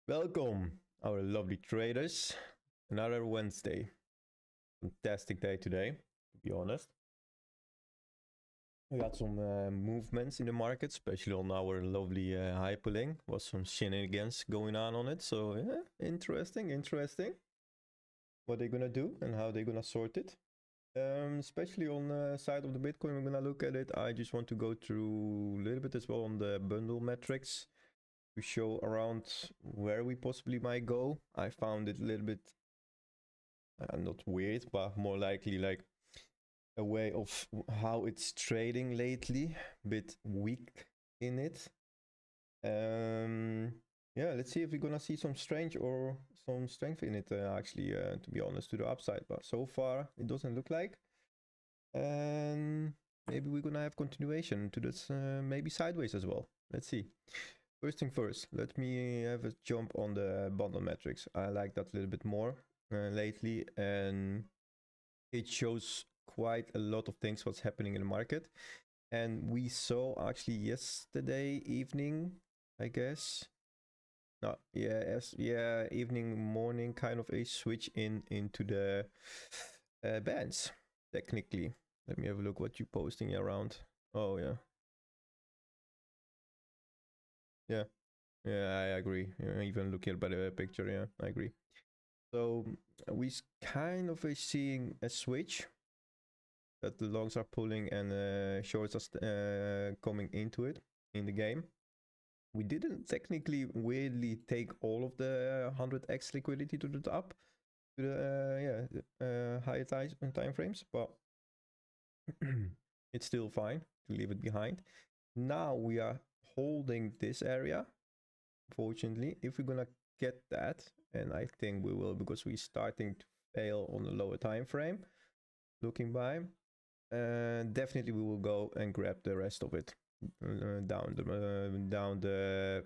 Welcome, our lovely traders. Another Wednesday. Fantastic day today, to be honest. We got some movements in the market, especially on our lovely hyperlink. Was some shenanigans going on it. So yeah, interesting. What they're gonna do and how they're gonna sort it. Especially on the side of the Bitcoin, we're gonna look at it. I just want to go through a little bit as well on the bundle metrics to show around where we possibly might go. I found it a little bit not weird, but more likely like a way of how it's trading lately, a bit weak in it. Yeah, let's see if we're gonna see some strange or some strength in it actually, to be honest, to the upside. But so far it doesn't look like. And maybe we're gonna have continuation to this, maybe sideways as well. Let's see. First thing first, let me have a jump on the bundle metrics. I like that a little bit more lately, and it shows quite a lot of things what's happening in the market. And we saw actually yesterday evening, I guess. No, yeah, evening, morning, kind of a switch into the bands. Technically, let me have a look what you're posting around. Oh yeah. Yeah, yeah, I agree. Even looking at the picture, yeah, I agree. So we kind of seeing a switch that the longs are pulling and shorts are coming into it in the game. We didn't technically weirdly take all of the 100x liquidity to the top, to the higher time frames, but it's still fine to leave it behind. Now we are holding this area. Fortunately, if we're gonna get that, and I think we will, because we're starting to fail on the lower time frame, looking by, definitely we will go and grab the rest of it down the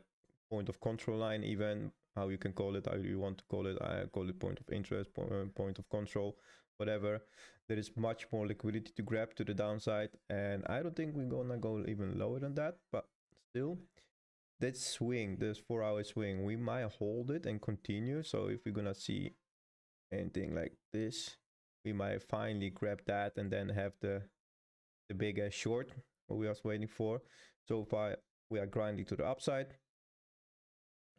point of control line, even how you can call it, how you want to call it. I call it point of interest, point of control, whatever. There is much more liquidity to grab to the downside, and I don't think we're gonna go even lower than that, but still, that swing, this 4-hour swing, we might hold it and continue. So if we're gonna see anything like this, we might finally grab that and then have the big short what we was waiting for. So far we are grinding to the upside.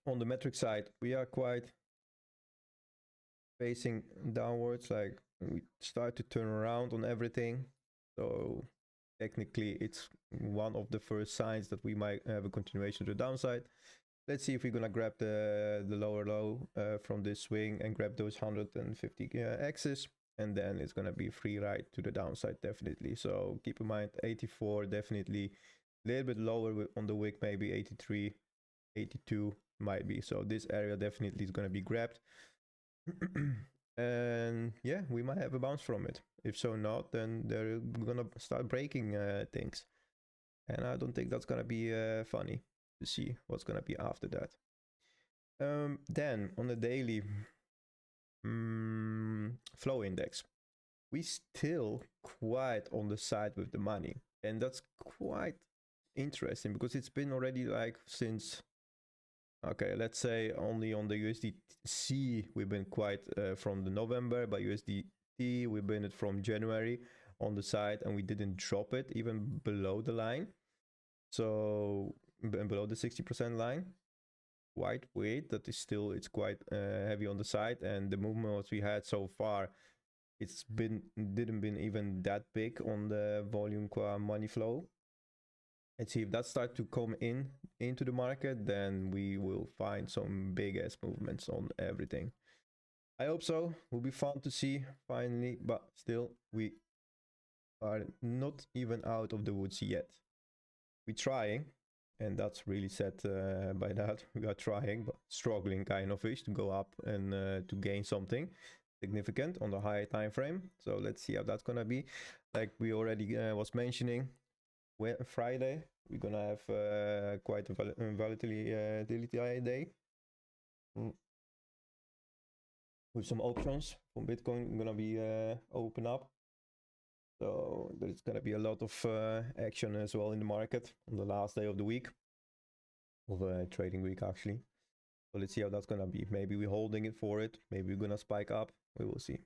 On the metric side, we are quite facing downwards, like we start to turn around on everything. So technically it's one of the first signs that we might have a continuation to the downside. Let's see if we're gonna grab the lower low from this swing and grab those 150 X's, and then it's gonna be free ride to the downside definitely. So keep in mind 84 definitely, a little bit lower on the wick, maybe 83, 82 might be. So this area definitely is gonna be grabbed. And yeah, we might have a bounce from it. If so not, then they're gonna start breaking things, and I don't think that's gonna be funny to see what's gonna be after that. Then on the daily flow index, we still quite on the side with the money, and that's quite interesting because it's been already like since, okay, let's say only on the USDC we've been quite from the November, but USDT we've been it from January on the side, and we didn't drop it even below the line, so below the 60% line. Quite weird that is still, it's quite heavy on the side, and the movements we had so far, it's didn't been even that big on the volume qua money flow. Let's see if that starts to come into the market, then we will find some big ass movements on everything. I hope so. Will be fun to see finally, but still we are not even out of the woods yet. We're trying, and that's really sad by that. We are trying, but struggling kind of ish to go up and to gain something significant on the higher time frame. So let's see how that's gonna be. Like we already was mentioning, Friday we're gonna have quite a volatility day with some options from Bitcoin gonna be open up. So there's gonna be a lot of action as well in the market on the last day of the week, of a trading week actually. So let's see how that's gonna be. Maybe we're holding it for it. Maybe we're gonna spike up. We will see.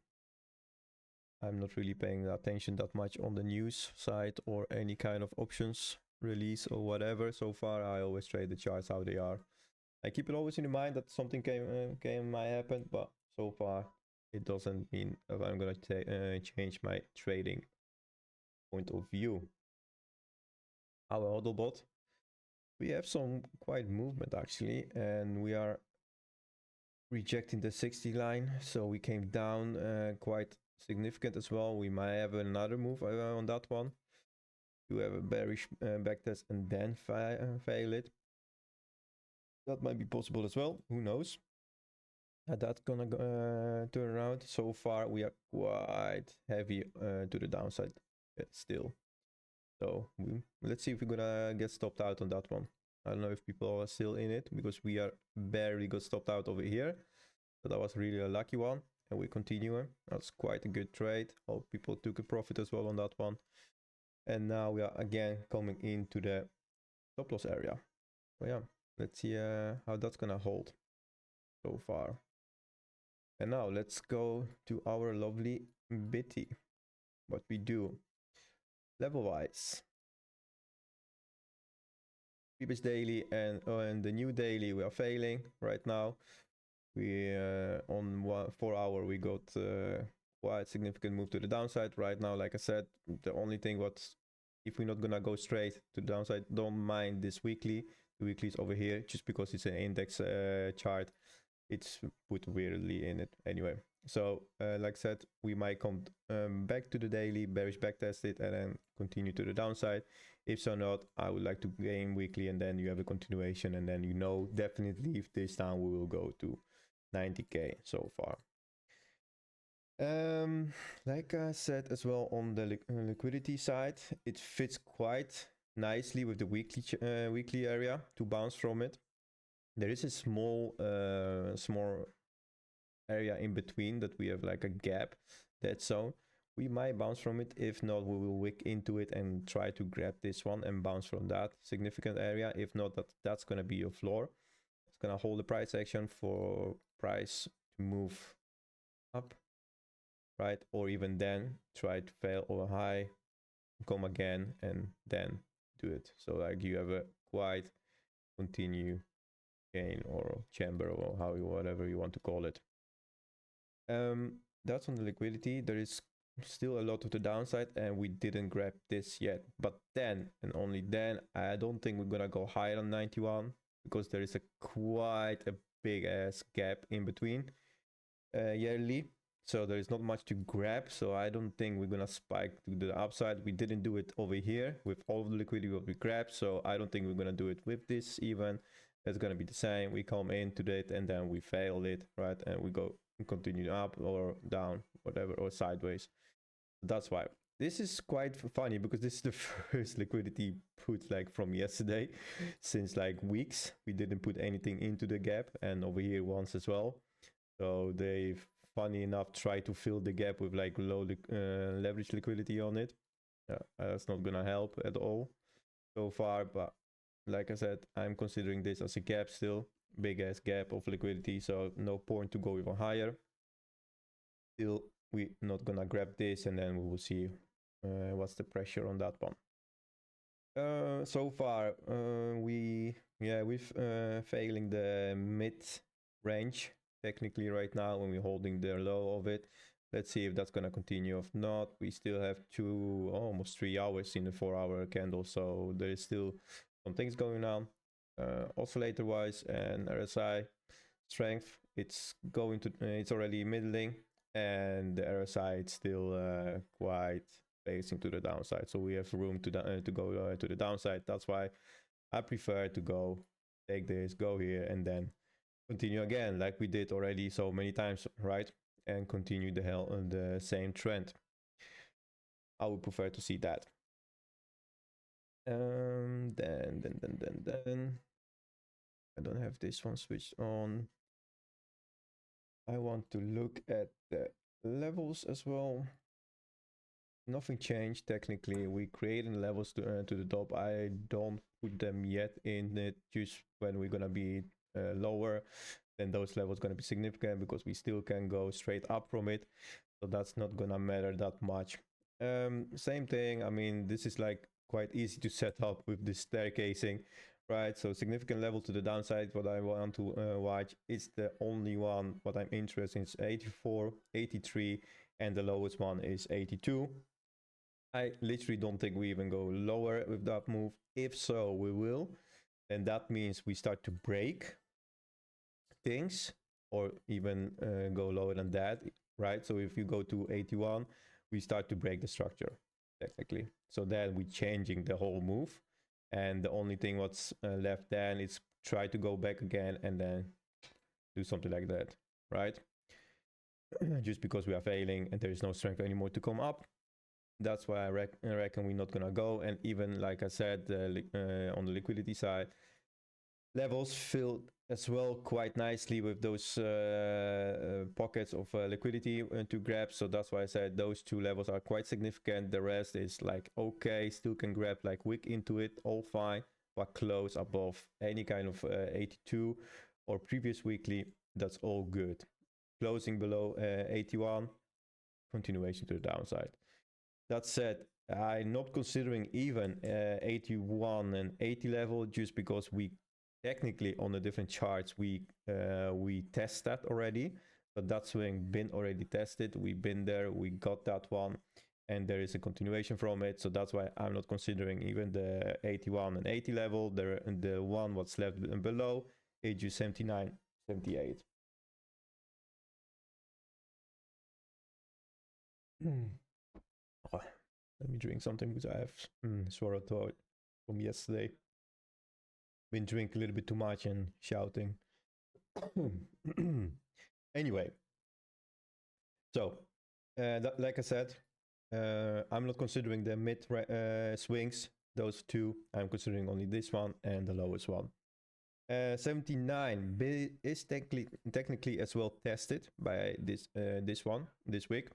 I'm not really paying attention that much on the news side or any kind of options release or whatever. So far, I always trade the charts how they are. I keep it always in mind that something might happen, but so far it doesn't mean that I'm gonna change my trading point of view. Our hodl bot, we have some quite movement actually, and we are rejecting the 60 line, so we came down quite significant as well. We might have another move on that one to have a bearish backtest and then fail it. That might be possible as well, who knows. That's gonna turn around. So far we are quite heavy to the downside still, so let's see if we're gonna get stopped out on that one. I don't know if people are still in it, because we are barely got stopped out over here. So that was really a lucky one, and we continue. That's quite a good trade. Hope people took a profit as well on that one. And now we are again coming into the stop loss area. So yeah, let's see how that's gonna hold so far. And now let's go to our lovely Bitty. What we do level wise. Previous daily and the new daily we are failing right now. We on 4 hour we got quite significant move to the downside right now. Like I said, the only thing if we're not gonna go straight to the downside, don't mind this weekly. The weekly is over here just because it's an index chart. It's put weirdly in it anyway. So like I said, we might come back to the daily, bearish backtest it, and then continue to the downside. If so not, I would like to gain weekly, and then you have a continuation, and then you know definitely if this time we will go to 90k so far. Like I said as well, on the liquidity side, it fits quite nicely with the weekly area to bounce from it. There is a small area in between that we have like a gap, that zone. We might bounce from it. If not, we will wick into it and try to grab this one and bounce from that significant area. If not, that's gonna be your floor. It's gonna hold the price action for price to move up, right? Or even then try to fail over high, come again, and then do it. So like you have a quite continue gain or chamber, or whatever you want to call it. That's on the liquidity. There is still a lot of the downside, and we didn't grab this yet. But then, and only then, I don't think we're gonna go higher than 91, because there is quite a big ass gap in between yearly. So there is not much to grab. So I don't think we're gonna spike to the upside. We didn't do it over here with all of the liquidity what we grabbed. So I don't think we're gonna do it with this even. It's gonna be the same. We come into it and then we fail it, right? And we go continue up or down, whatever, or sideways. That's why this is quite funny, because this is the first liquidity put like from yesterday since like weeks. We didn't put anything into the gap, and over here once as well. So they've, funny enough, tried to fill the gap with like low leverage liquidity on it. That's not gonna help at all so far, but like I said, I'm considering this as a gap still, big ass gap of liquidity, so no point to go even higher. Still, we're not gonna grab this, and then we will see what's the pressure on that one. So far, we're failing the mid range technically right now when we're holding the low of it. Let's see if that's gonna continue. If not, we still have almost 3 hours in the 4 hour candle, so there is still some things going on. Oscillator wise and RSI strength, it's already middling, and the RSI it's still quite facing to the downside, so we have room to go to the downside. That's why I prefer to take this, go here, and then continue again like we did already so many times, right? And continue the same trend. I would prefer to see that. Then I don't have this one switched on. I want to look at the levels as well. Nothing changed technically. We created levels to the top. I don't put them yet in it, just when we're gonna be lower, then those levels going to be significant because we still can go straight up from it. So that's not gonna matter that much. Same thing, I mean, this is like quite easy to set up with this staircasing, right? So significant level to the downside, what I want to watch is the only one what I'm interested in is 84, 83, and the lowest one is 82. I literally don't think we even go lower with that move. If so, we will. And that means we start to break things, or even go lower than that, right? So if you go to 81, we start to break the structure, technically. So then we're changing the whole move. And the only thing what's left then is try to go back again and then do something like that, right? Just because we are failing and there is no strength anymore to come up. That's why I reckon we're not gonna go. And even like I said, on the liquidity side, levels filled as well quite nicely with those pockets of liquidity to grab. So that's why I said those two levels are quite significant. The rest is like, okay, still can grab like wick into it, all fine, but close above any kind of 82 or previous weekly, that's all good. Closing below 81, continuation to the downside. That said, I'm not considering even 81 and 80 level, just because we technically on the different charts we test that already. But that swing been already tested, we've been there, we got that one, and there is a continuation from it. So that's why I'm not considering even the 81 and 80 level. The one what's left below is just 79, 78. Oh, let me drink something because I have sore throat from yesterday. Been drinking a little bit too much and shouting. Anyway, so like I said, I'm not considering the mid swings, those two. I'm considering only this one and the lowest one. 79 is technically as well tested by this this week.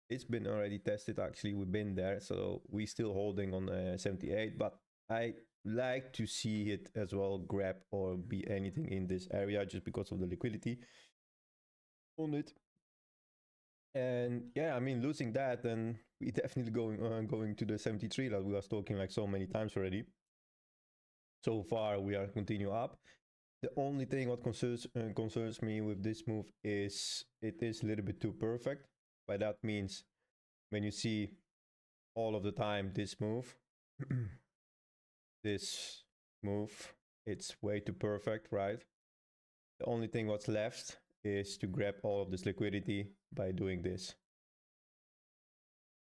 It's been already tested, actually. We've been there, so we still holding on 78, but I like to see it as well grab or be anything in this area just because of the liquidity on it. And yeah, I mean, losing that, then we definitely going to the 73 that we was talking like so many times already. So far we are continue up. The only thing what concerns me with this move is it is a little bit too perfect. By that means when you see all of the time this move, this move, it's way too perfect, right? The only thing what's left is to grab all of this liquidity by doing this.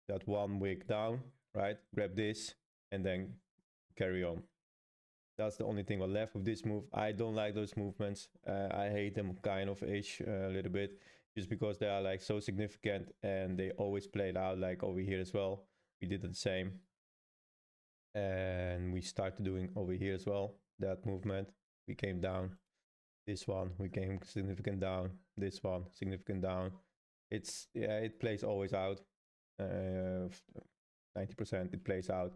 That one wick down, right? Grab this and then carry on. That's the only thing left with this move. I don't like those movements. I hate them kind of ish a little bit, just because they are like so significant and they always play it out like over here as well. We did the same. And we started doing over here as well, that movement. We came down. This one, we came significant down. This one, significant down. It's, yeah, it plays always out. 90% it plays out.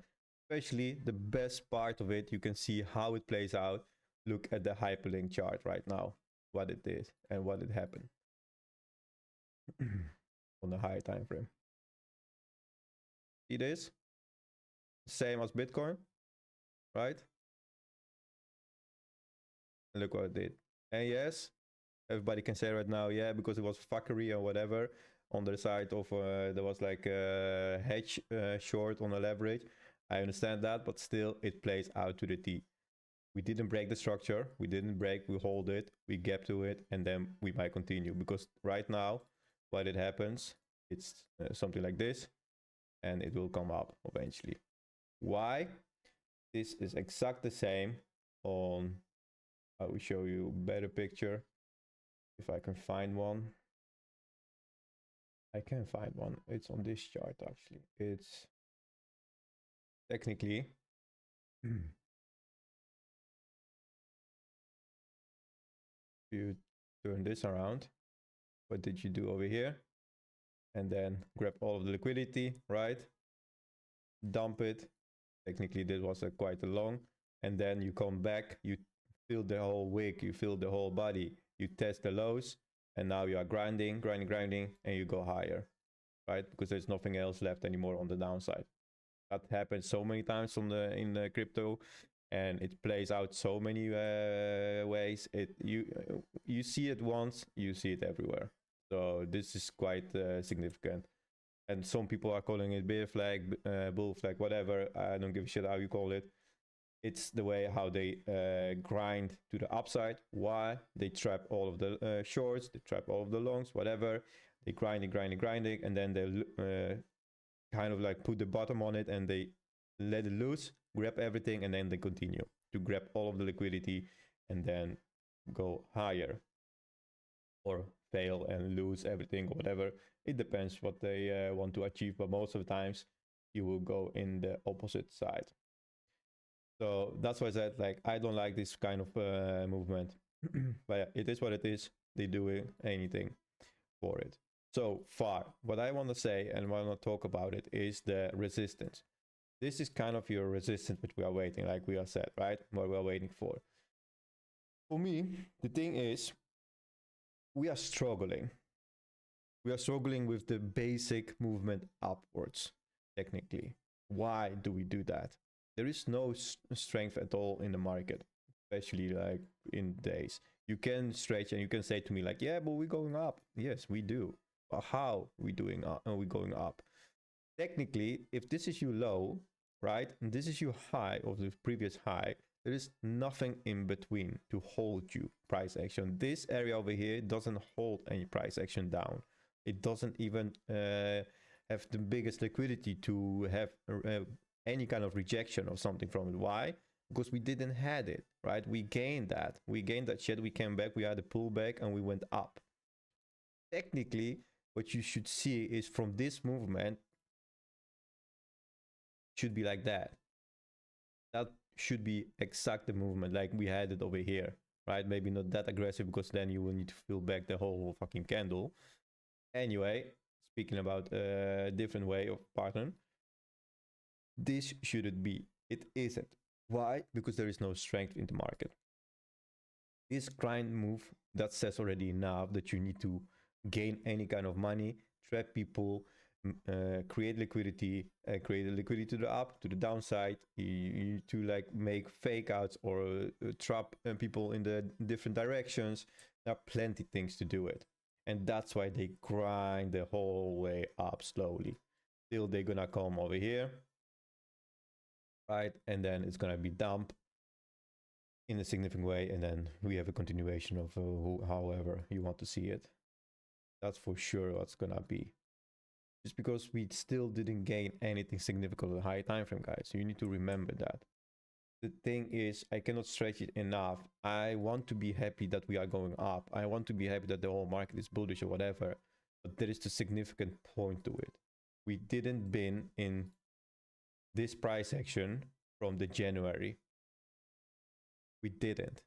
Especially the best part of it, you can see how it plays out. Look at the hyperlink chart right now, what it did and what it happened on the higher time frame. See this? Same as Bitcoin, right? Look what it did. And yes, everybody can say right now, yeah, because it was fuckery or whatever. On the side of there was like a hedge short on the leverage. I understand that, but still it plays out to the T. We didn't break the structure. We didn't break, we hold it, we gap to it, and then we might continue. Because right now, what it happens, it's something like this, and it will come up eventually. Why? This is exactly the same on, I will show you a better picture. If I can find one. I can find one. It's on this chart actually. It's technically you turn this around. What did you do over here? And then grab all of the liquidity, right? Dump it. Technically this was quite a long. And then you come back, you feel the whole wick, you feel the whole body, you test the lows, and now you are grinding, and you go higher, right? Because there's nothing else left anymore on the downside. That happens so many times in the crypto, and it plays out so many ways. You see it once, you see it everywhere. So this is quite significant. And some people are calling it bear flag, bull flag, whatever. I don't give a shit how you call it. It's the way how they grind to the upside. Why? They trap all of the shorts, they trap all of the longs, whatever. They grinding, and then they kind of like put the bottom on it and they let it loose, grab everything, and then they continue to grab all of the liquidity and then go higher or fail and lose everything or whatever. It depends what they want to achieve, but most of the times you will go in the opposite side. So that's why I said, like, I don't like this kind of movement. But yeah, it is what it is. They're doing anything for it. So far, what I want to say and want to talk about it is the resistance. This is kind of your resistance, which we are waiting, like we are said, right? What we are waiting for. For me, the thing is, we are struggling. We are struggling with the basic movement upwards, technically. Why do we do that? There is no strength at all in the market, especially like in days. You can stretch and you can say to me like, yeah, but we're going up. Yes, we do. But how are we going up? Technically, if this is your low, right, and this is your high of the previous high, there is nothing in between to hold you price action. This area over here doesn't hold any price action down. It doesn't even have the biggest liquidity to have any kind of rejection or something from it. Why? Because we didn't had it, right? We gained that shit. We came back, we had a pullback, and we went up. Technically, what you should see is from this movement should be like that. That should be exact the movement like we had it over here, right? Maybe not that aggressive, because then you will need to fill back the whole fucking candle. Anyway, speaking about a different way of pattern, this shouldn't be. It isn't. Why? Because there is no strength in the market. This grind move, that says already enough that you need to gain any kind of money, trap people, create liquidity, create a liquidity to the up, to the downside. You need to like make fake outs or trap people in the different directions. There are plenty things to do it. And that's why they grind the whole way up slowly till they're gonna come over here, right? And then it's gonna be dumped in a significant way, and then we have a continuation of however you want to see it. That's for sure what's gonna be. Just because we still didn't gain anything significant on the high time frame, guys. So you need to remember that. The thing is, I cannot stretch it enough. I want to be happy that we are going up. I want to be happy that the whole market is bullish or whatever. But there is a significant point to it. We didn't been in this price action from the January. We didn't.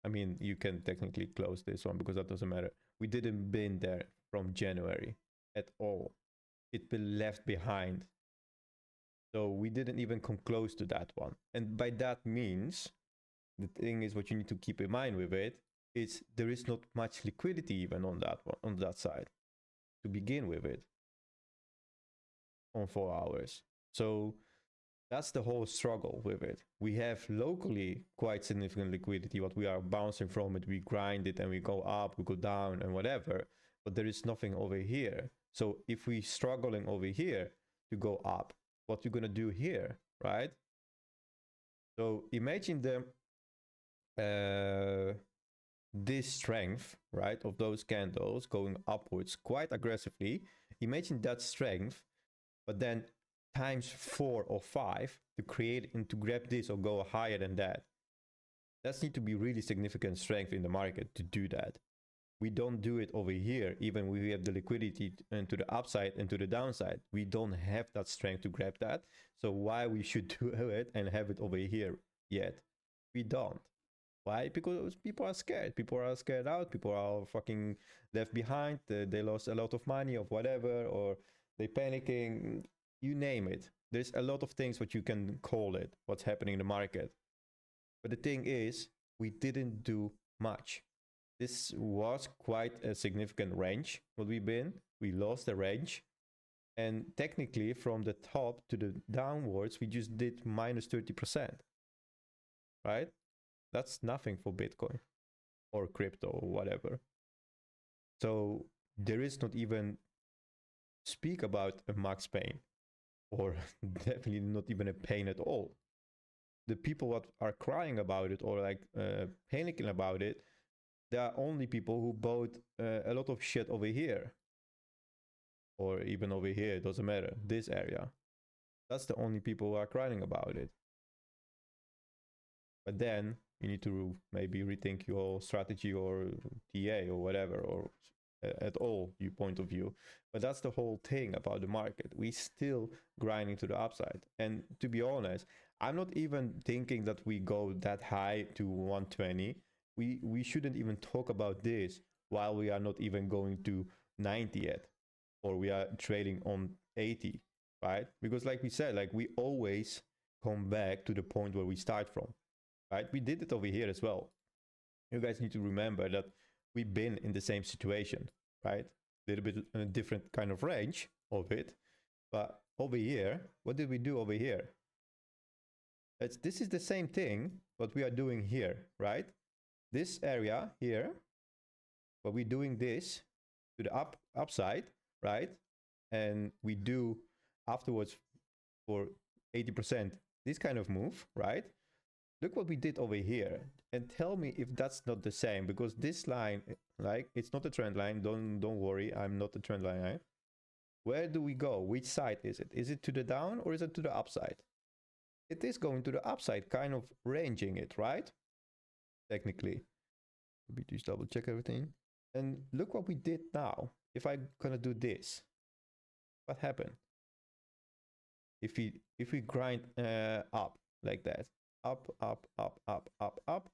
I mean, you can technically close this one because that doesn't matter. We didn't been there from January at all. It's been left behind. So we didn't even come close to that one. And by that means, the thing is, what you need to keep in mind with it is there is not much liquidity even on that one, on that side to begin with it on 4 hours. So that's the whole struggle with it. We have locally quite significant liquidity. What we are bouncing from it, we grind it and we go up, we go down and whatever. But there is nothing over here. So if we struggling over here to go up, what you're gonna do here, right? So imagine this strength, right, of those candles going upwards quite aggressively. Imagine that strength, but then times 4 or 5 to create and to grab this or go higher than that. That's need to be really significant strength in the market to do that. We don't do it over here, even when we have the liquidity to the upside and to the downside. We don't have that strength to grab that. So why we should do it and have it over here yet? We don't. Why? Because people are scared. People are scared out. People are fucking left behind. They lost a lot of money or whatever, or they panicking. You name it. There's a lot of things what you can call it, what's happening in the market. But the thing is, we didn't do much. This was quite a significant range. What we lost the range. And technically from the top to the downwards, we just did minus 30%, right? That's nothing for Bitcoin or crypto or whatever. So there is not even speak about a max pain, or definitely not even a pain at all. The people that are crying about it or like panicking about it, there are only people who bought a lot of shit over here, or even over here, it doesn't matter, this area. That's the only people who are crying about it. But then you need to maybe rethink your strategy or TA or whatever, or at all your point of view. But that's the whole thing about the market. We still grinding to the upside. And to be honest, I'm not even thinking that we go that high to 120. We shouldn't even talk about this while we are not even going to 90 yet, or we are trading on 80, right? Because like we said, like we always come back to the point where we start from, right? We did it over here as well. You guys need to remember that we've been in the same situation, right? A little bit in a different kind of range of it. But over here, what did we do over here? This is the same thing what we are doing here, right? This area here, but we're doing this to the upside, right? And we do afterwards for 80% this kind of move, right? Look what we did over here, and tell me if that's not the same, because this line, like, it's not a trend line. Don't worry, I'm not the trend line, right? Where do we go? Which side is it? Is it to the down or is it to the upside? It is going to the upside, kind of ranging it, right? Technically. Let me just double check everything. And look what we did now. If I'm gonna do this, what happened? If we grind up like that, up, up, up, up, up, up.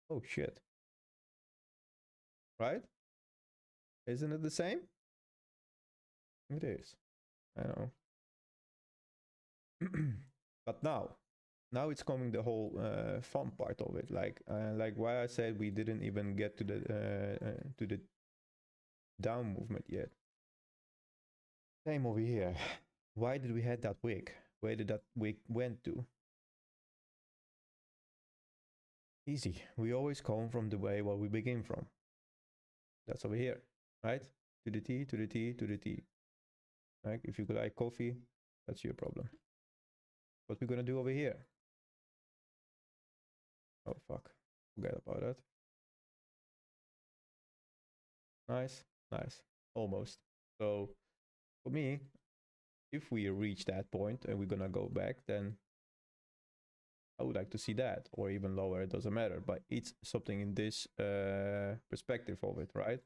Oh shit. Right? Isn't it the same? It is. I know. But now it's coming the whole fun part of it. Like why I said we didn't even get to the down movement yet. Same over here. Why did we have that wick? Where did that wick went to? Easy. We always come from the way where we begin from. That's over here, right? To the T, to the T, to the T. Right? If you like coffee, that's your problem. What we're gonna do over here? Oh fuck, forget about that. Nice, nice, almost. So for me, if we reach that point and we're gonna go back, then I would like to see that, or even lower, it doesn't matter, but it's something in this perspective of it, right?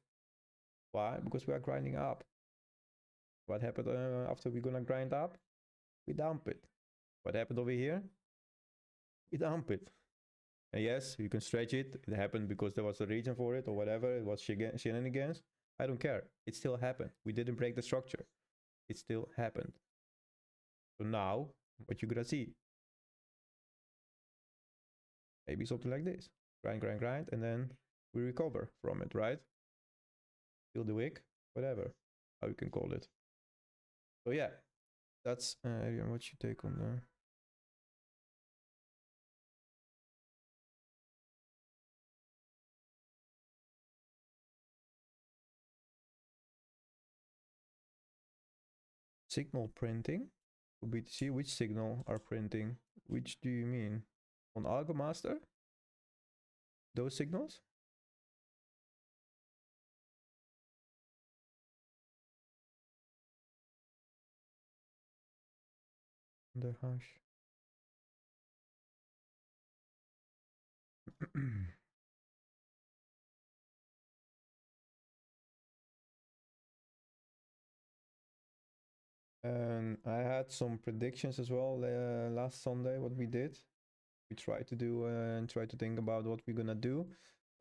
Why? Because we are grinding up. What happened after we're gonna grind up? We dump it. What happened over here? We dump it. And yes, you can stretch it. It happened because there was a reason for it or whatever. It was shenanigans. I don't care. It still happened. We didn't break the structure. It still happened. So now, what you gonna see? Maybe something like this. Grind, grind, grind, and then we recover from it, right? Fill the wick, whatever, how you can call it. So yeah, that's what's your take on there? Signal printing for BTC. Which signal are printing? Which do you mean? On Algo Master? Those signals? The hash. And I had some predictions as well last Sunday, what we did. We tried to do and try to think about what we're gonna do.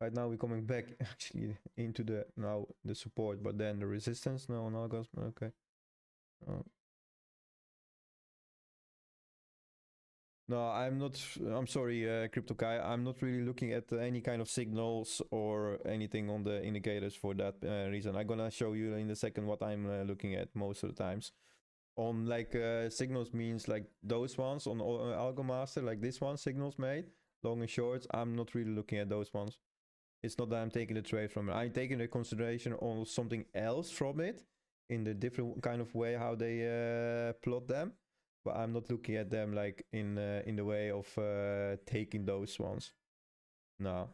Right now we're coming back actually into the support, but then the resistance. No, on August. Okay. No, I'm not. I'm sorry, Crypto Kai. I'm not really looking at any kind of signals or anything on the indicators for that reason. I'm gonna show you in a second what I'm looking at most of the times. On like signals means like those ones on Algo Master, like this one, signals made, long and short. I'm not really looking at those ones. It's not that I'm taking the trade from it. I'm taking the consideration on something else from it in the different kind of way how they plot them. But I'm not looking at them like in the way of taking those ones. No,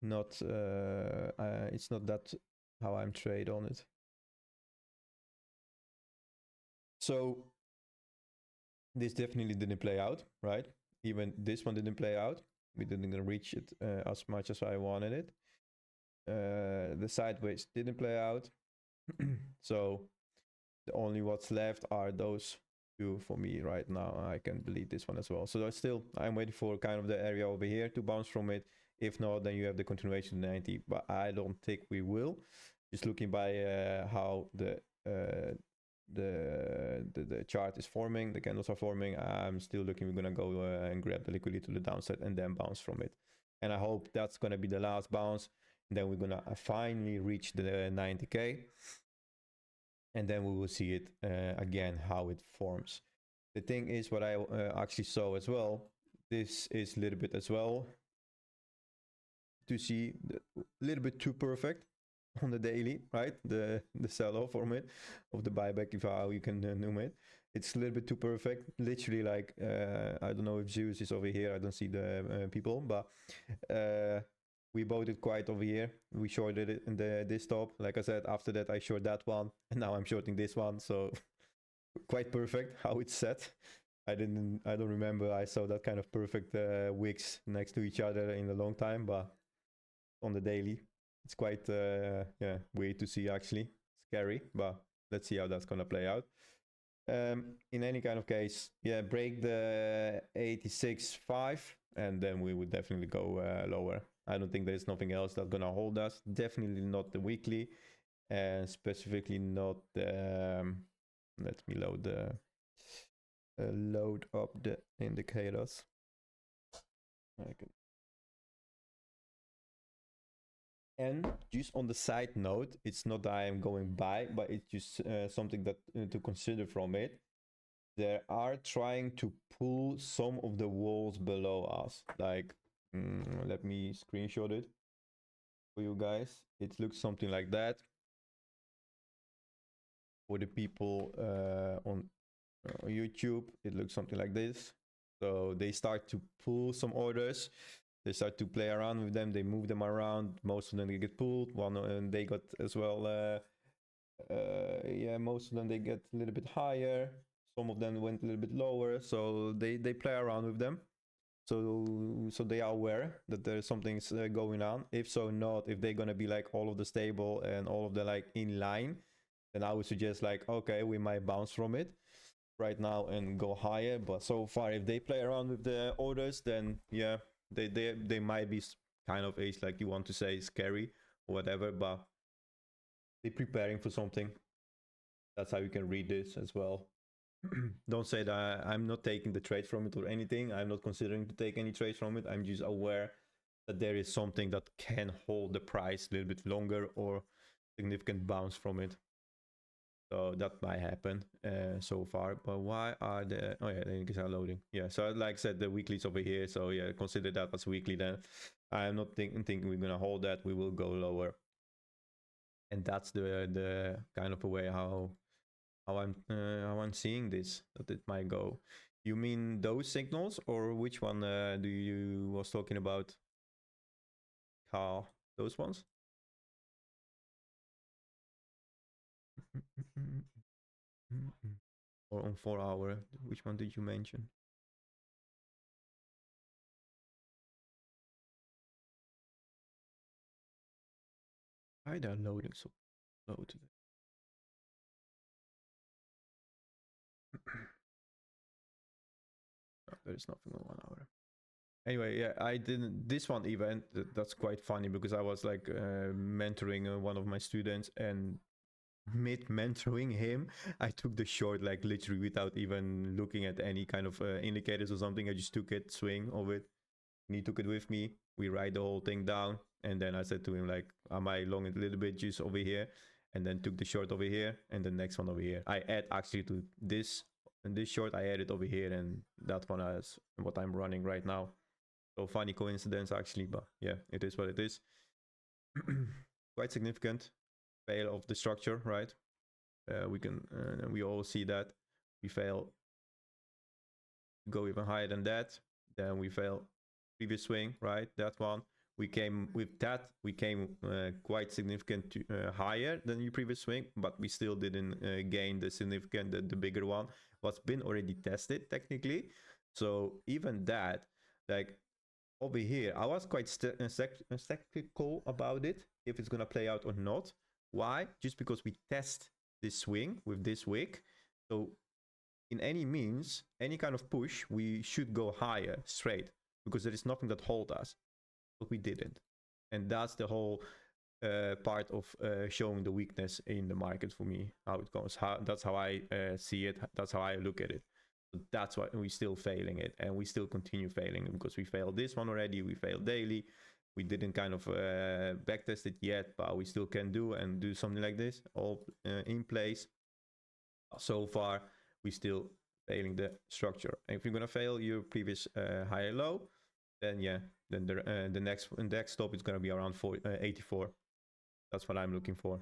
not. It's not that how I'm trade on it. So this definitely didn't play out, right? Even this one didn't play out. We didn't reach it as much as I wanted it. The sideways didn't play out. So the only what's left are those two for me right now. I can delete this one as well. So I'm waiting for kind of the area over here to bounce from it. If not, then you have the continuation 90, but I don't think we will. Just looking by how the chart is forming, the candles are forming, I'm still looking. We're gonna go and grab the liquidity to the downside and then bounce from it. And I hope that's gonna be the last bounce. And then we're gonna finally reach the 90k. And then we will see it again, how it forms. The thing is, what I actually saw as well, this is a little bit as well to see a little bit too perfect on the daily, right? The sell-off from it, of the buyback, if how you can name it. It's a little bit too perfect. Literally, like, I don't know if Zeus is over here. I don't see the people, but we bought it quite over here. We shorted it in this top. Like I said, after that, I short that one. And now I'm shorting this one. So quite perfect how it's set. I don't remember I saw that kind of perfect wicks next to each other in a long time, but on the daily, it's quite weird to see, actually. Scary, but let's see how that's gonna play out. In any kind of case, yeah, break the 86.5 and then we would definitely go lower. I don't think there's nothing else that's gonna hold us. Definitely not the weekly, and specifically not the let me load up the indicators. And just on the side note, it's not that I am going by, but it's just something that to consider from it. They are trying to pull some of the walls below us. Like, let me screenshot it for you guys. It looks something like that. For the people on YouTube, it looks something like this. So they start to pull some orders. They start to play around with them. They move them around. Most of them they get pulled. One and they got as well. Most of them they get a little bit higher. Some of them went a little bit lower. So they play around with them. So they are aware that there's something's going on. If so, not if they're gonna be like all of the stable and all of the like in line, then I would suggest like, okay, we might bounce from it right now and go higher. But so far, if they play around with the orders, then yeah, they might be kind of like you want to say scary or whatever, but they're preparing for something. That's how you can read this as well. Don't say that I'm not taking the trade from it or anything. I'm not considering to take any trades from it. I'm just aware that there is something that can hold the price a little bit longer or significant bounce from it. So that might happen so far. But why are the... Oh yeah, the indicators are loading. Yeah, so like I said, the weekly's over here. So yeah, consider that as weekly then. I'm not thinking we're going to hold that. We will go lower. And that's the kind of a way how I'm seeing this, that it might go. You mean those signals, or which one do you was talking about? How those ones? Or on 4 hour? Which one did you mention? Why they're loading so slow today? No, there is nothing on 1 hour. Anyway, yeah, I didn't. This one event, that's quite funny because I was like mentoring one of my students, and mid mentoring him, I took the short like literally without even looking at any kind of indicators or something. I just took it, swing of it, and he took it with me. We write the whole thing down, and then I said to him like, am I long it a little bit just over here, and then took the short over here and the next one over here. I add actually to this, and this short I added over here, and that one is what I'm running right now. So funny coincidence actually, but yeah, it is what it is. Quite significant fail of the structure, right? We all see that we fail go even higher than that. Then we fail previous swing, right? That one. We came with that. We came quite significant higher than the previous swing, but we still didn't gain the significant, the bigger one. What's been already tested technically. So even that, like over here, I was quite skeptical about it, if it's gonna play out or not. Why? Just because we test this swing with this wick. So in any means, any kind of push, we should go higher straight, because there is nothing that hold us. But we didn't. And that's the whole part of showing the weakness in the market for me, how it goes. That's how I see it. That's how I look at it. So that's why we're still failing it, and we still continue failing, because we failed this one already. We failed daily. We didn't kind of backtest it yet, but we still can do something like this, all in place. So far, we still failing the structure. And if you're gonna fail your previous higher low, then yeah, then the next stop is gonna be around 84. That's what I'm looking for.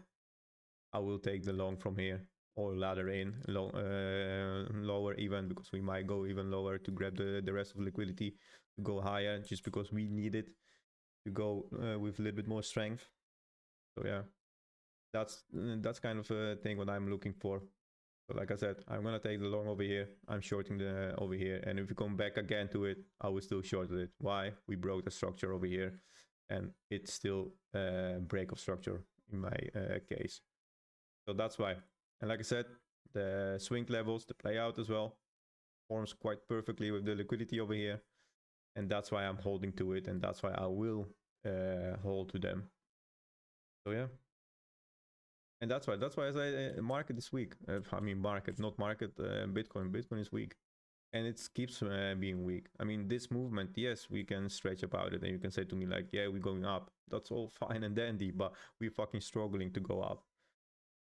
I will take the long from here, or ladder in lower even, because we might go even lower to grab the rest of liquidity to go higher, just because we need it to go with a little bit more strength. So yeah, that's kind of a thing what I'm looking for. So like I said, I'm gonna take the long over here. I'm shorting the over here, and if we come back again to it, I will still short it. Why? We broke the structure over here, and it's still break of structure in my case. So that's why. And like I said, the swing levels, the play out as well, forms quite perfectly with the liquidity over here, and that's why I'm holding to it, and that's why I will hold to them. So yeah. And that's why I say market is weak. I mean market, not market, Bitcoin. Bitcoin is weak. And it keeps being weak. I mean, this movement, yes, we can stretch about it. And you can say to me like, yeah, we're going up. That's all fine and dandy, but we're fucking struggling to go up.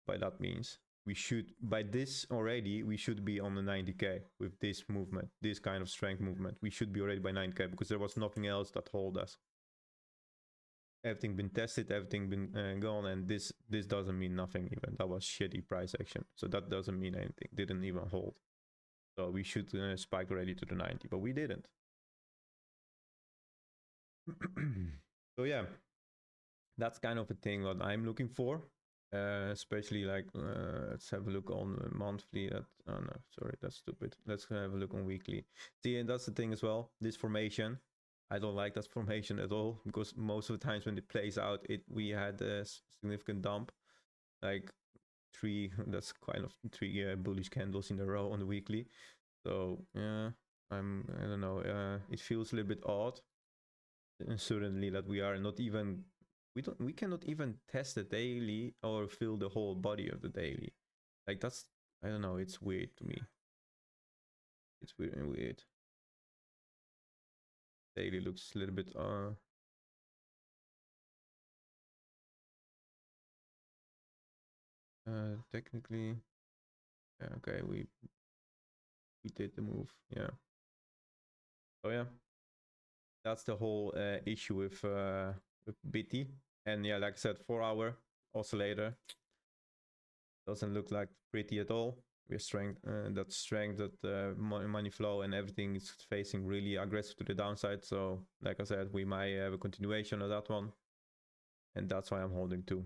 By that means, we should, by this already, we should be on the 90K with this movement, this kind of strength movement. We should be already by 9K, because there was nothing else that hold us. Everything been tested, everything been gone, and this doesn't mean nothing even. That was shitty price action, so that doesn't mean anything. Didn't even hold. So we should spike already to the 90, but we didn't. So yeah, that's kind of a thing what I'm looking for, especially like let's have a look on monthly. Oh no, sorry, that's stupid. Let's have a look on weekly. See, and that's the thing as well, this formation, I don't like that formation at all, because most of the times when it plays out, we had a significant dump, like that's kind of three bullish candles in a row on the weekly. So yeah, I don't know, it feels a little bit odd, and certainly that we are not even, we cannot even test the daily or fill the whole body of the daily. Like that's, I don't know, it's weird to me. It's weird. Daily looks a little bit technically, yeah, okay, we did the move, yeah. So yeah, that's the whole issue with BT. And yeah, like I said, 4-hour oscillator doesn't look like pretty at all. We're strength, that money flow and everything is facing really aggressive to the downside. So like I said, we might have a continuation of that one, and that's why I'm holding too.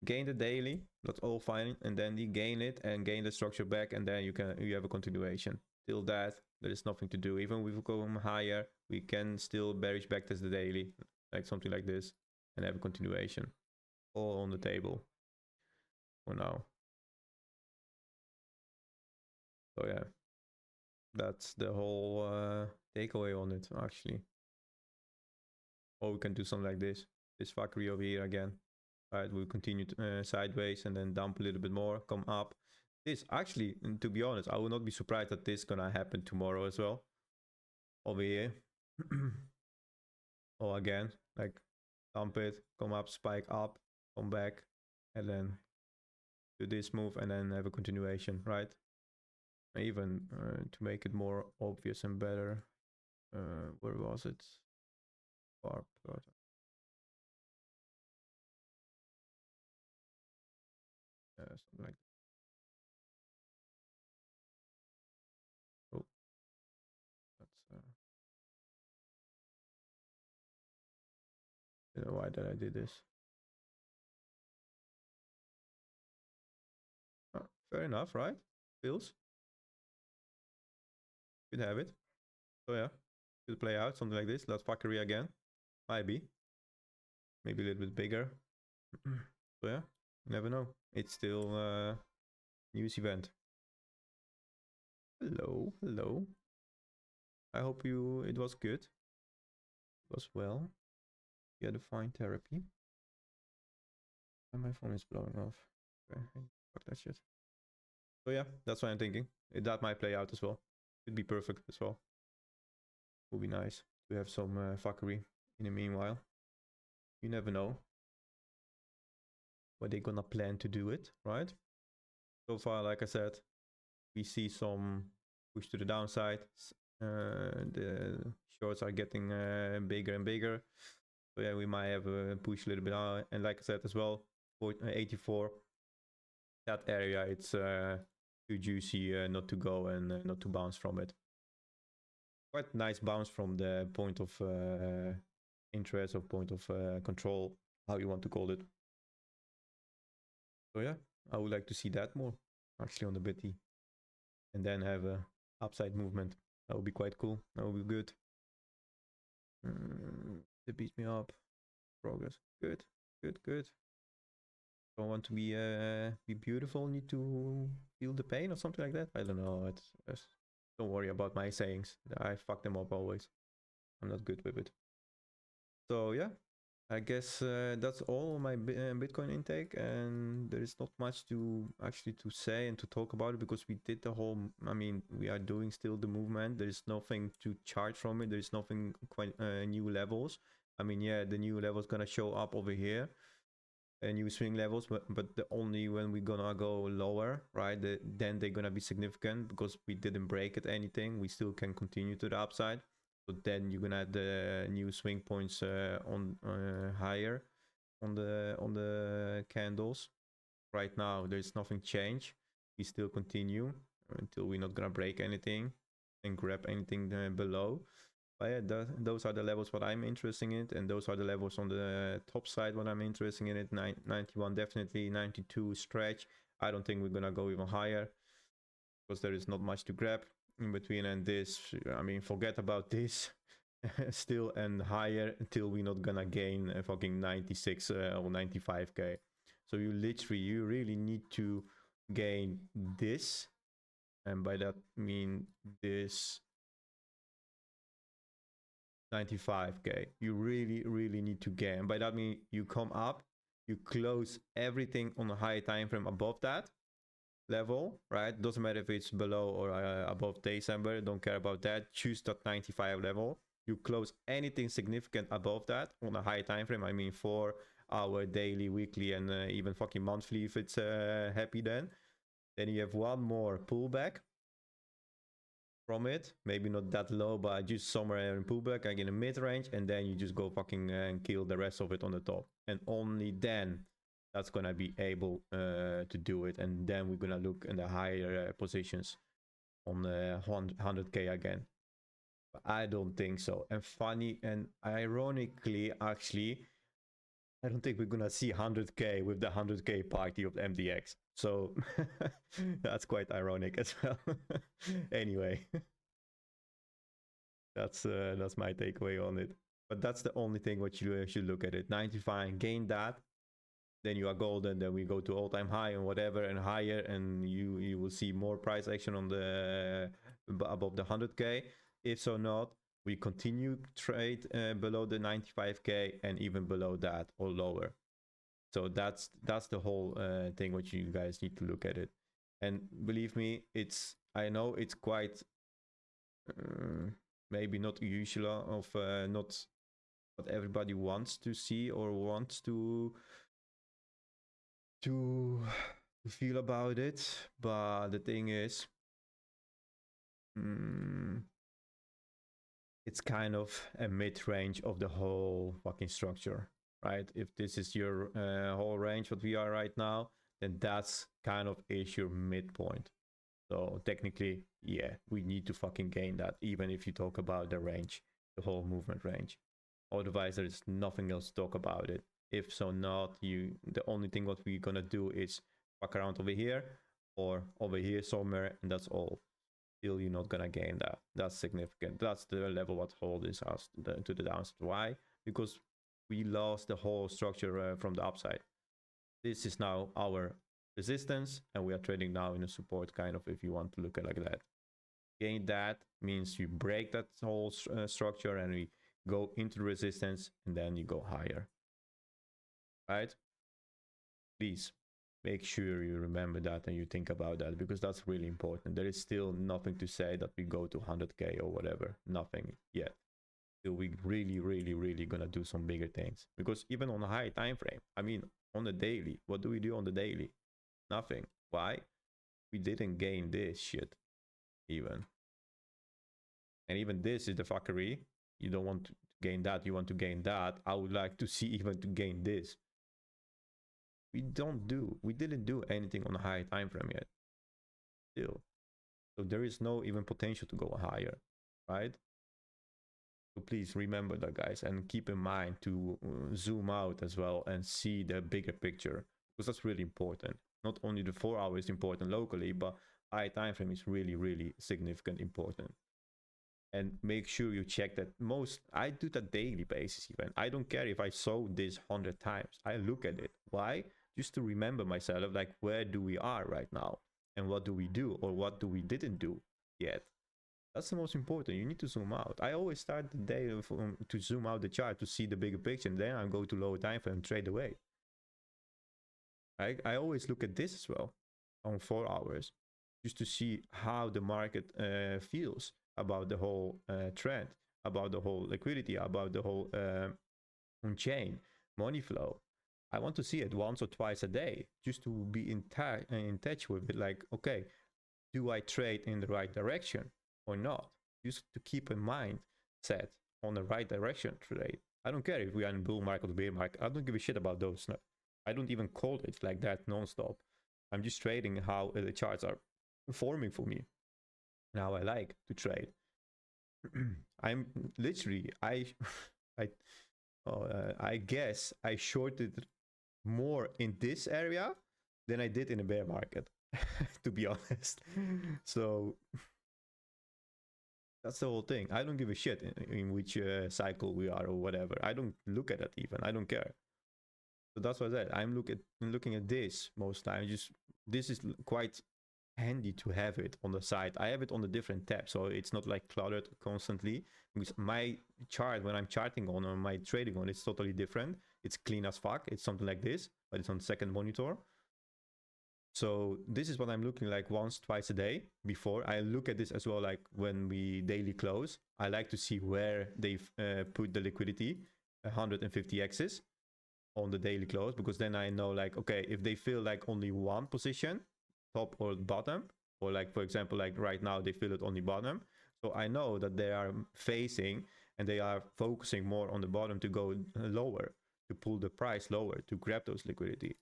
Gain the daily, that's all fine, and then you gain it and gain the structure back, and then you have a continuation. Till that, there is nothing to do. Even if we go higher, we can still bearish backtest the daily, like something like this, and have a continuation. All on the table for now. So yeah, that's the whole takeaway on it actually. Or we can do something like this fuckery over here again. right? We'll continue sideways and then dump a little bit more, come up. This actually, to be honest, I will not be surprised that this gonna happen tomorrow as well. Over here. Or again, like dump it, come up, spike up, come back, and then do this move and then have a continuation, right? Even to make it more obvious and better, where was it? Something like that. Oh, that's I don't know why did I do this. Oh, fair enough, right? Feels. Could have it. So yeah, could play out something like this. Let's fuckery again. Might be. Maybe a little bit bigger. So yeah, you never know. It's still news event. Hello, hello. I hope it was good. It was well. You had a fine therapy. And my phone is blowing off. Okay, fuck that shit. So yeah, that's what I'm thinking. That might play out as well. It'd be perfect as well. Would be nice to have some fuckery in the meanwhile. You never know what they're gonna plan to do it, right? So far, like I said, we see some push to the downside. The shorts are getting bigger and bigger. So yeah, we might have a push a little bit out. And like I said as well, for 84, that area, it's too juicy not to go and not to bounce from it. Quite nice bounce from the point of interest or point of control, how you want to call it. So yeah, I would like to see that more actually on the BitT, and then have a upside movement. That would be quite cool. That would be good. They beat me up. Progress. Good. Good. Good. Don't want to be beautiful. Need to feel the pain or something like that. I don't know. It's don't worry about my sayings. I fuck them up always. I'm not good with it. So yeah, I guess that's all my Bitcoin intake, and there is not much to actually to say and to talk about it, because we did the whole, I mean, we are doing still the movement. There is nothing to charge from it. There is nothing quite new levels. I mean, yeah, the new levels gonna show up over here, new swing levels, but the only when we're gonna go lower, right, then they're gonna be significant, because we didn't break at anything. We still can continue to the upside. So then you're gonna add the new swing points on higher on the candles. Right now there's nothing changed. We still continue until we're not gonna break anything and grab anything below. But yeah, those are the levels what I'm interested in, and those are the levels on the top side what I'm interested in. 91 definitely, 92 stretch. I don't think we're gonna go even higher, because there is not much to grab in between. And this, I mean, forget about this. Still and higher until we're not gonna gain a fucking 96 or 95k. So you really need to gain this, and by that mean this 95k. You really need to gain. By that mean you come up, you close everything on a high time frame above that level, right? Doesn't matter if it's below or above December, don't care about that. Choose that 95 level. You close anything significant above that on a high time frame. I mean 4 hour, daily, weekly, and even fucking monthly if it's happy. Then you have one more pullback from it, maybe not that low, but just somewhere in pullback, like in a mid-range, and then you just go fucking and kill the rest of it on the top, and only then that's gonna be able to do it. And then we're gonna look in the higher positions on the 100k again. But I don't think so. And funny and ironically, actually, I don't think we're gonna see 100k with the 100k party of MDX. So that's quite ironic as well. Anyway, that's my takeaway on it. But that's the only thing what you should look at it. 95, gain that, then you are golden. Then we go to all-time high and whatever and higher, and you will see more price action on the above the 100k. If so not, we continue trade below the 95k and even below that or lower. So that's the whole thing which you guys need to look at it. And believe me, I know it's quite maybe not usual of not what everybody wants to see or wants to feel about it, but the thing is, it's kind of a mid-range of the whole fucking structure, right? If this is your whole range what we are right now, then that's kind of is your midpoint. So technically, yeah, we need to fucking gain that, even if you talk about the range, the whole movement range. Otherwise, there is nothing else to talk about it. If so not, the only thing what we're gonna do is fuck around over here or over here somewhere, and that's all. Still, you're not gonna gain that. That's significant. That's the level what hold is us to the downside. Why? Because we lost the whole structure from the upside. This is now our resistance, and we are trading now in a support, kind of, if you want to look at it like that. Gain that means you break that whole structure and we go into the resistance, and then you go higher, right? Please make sure you remember that and you think about that, because that's really important. There is still nothing to say that we go to 100k or whatever, nothing yet. Still, we really gonna do some bigger things, because even on a high time frame, I mean on the daily, what do we do on the daily? Nothing. Why? We didn't gain this shit even. And even this is the fuckery. You don't want to gain that, you want to gain that. I would like to see even to gain this. We didn't do anything on a high time frame yet. Still. So there is no even potential to go higher, right? So please remember that, guys, and keep in mind to zoom out as well and see the bigger picture, because that's really important. Not only the 4 hours is important locally, but high time frame is really significant important. And make sure you check that. I do that daily basis even. I don't care if I saw this 100 times. I look at it. Why? Just to remember myself, like, where do we are right now? And what do we do? Or what do we didn't do yet? That's the most important. You need to zoom out. I always start the day to zoom out the chart to see the bigger picture, and then I go to lower time frame and trade away. I always look at this as well on 4 hours, just to see how the market feels about the whole trend, about the whole liquidity, about the whole on-chain money flow. I want to see it once or twice a day, just to be in touch with it. Like, okay, do I trade in the right direction or not? Just to keep in mind set on the right direction trade. I don't care if we are in bull market or bear market. I don't give a shit about those. I don't even call it like that non-stop. I'm just trading how the charts are forming for me and how I like to trade. I'm literally, I guess I shorted more in this area than I did in a bear market, to be honest. So that's the whole thing. I don't give a shit in which cycle we are or whatever. I don't look at it even. I don't care. So that's what I said. I'm looking at this most times. This is quite handy to have it on the side. I have it on the different tabs, so it's not like cluttered constantly, because my chart, when I'm charting on or my trading on, it's totally different. It's clean as fuck. It's something like this, but it's on the second monitor. So this is what I'm looking like once, twice a day. Before I look at this as well, like when we daily close, I like to see where they've put the liquidity, 150x's on the daily close, because then I know, like, okay, if they feel like only one position, top or bottom, or like, for example, like right now they feel it only bottom, so I know that they are facing and they are focusing more on the bottom to go lower, to pull the price lower, to grab those liquidity.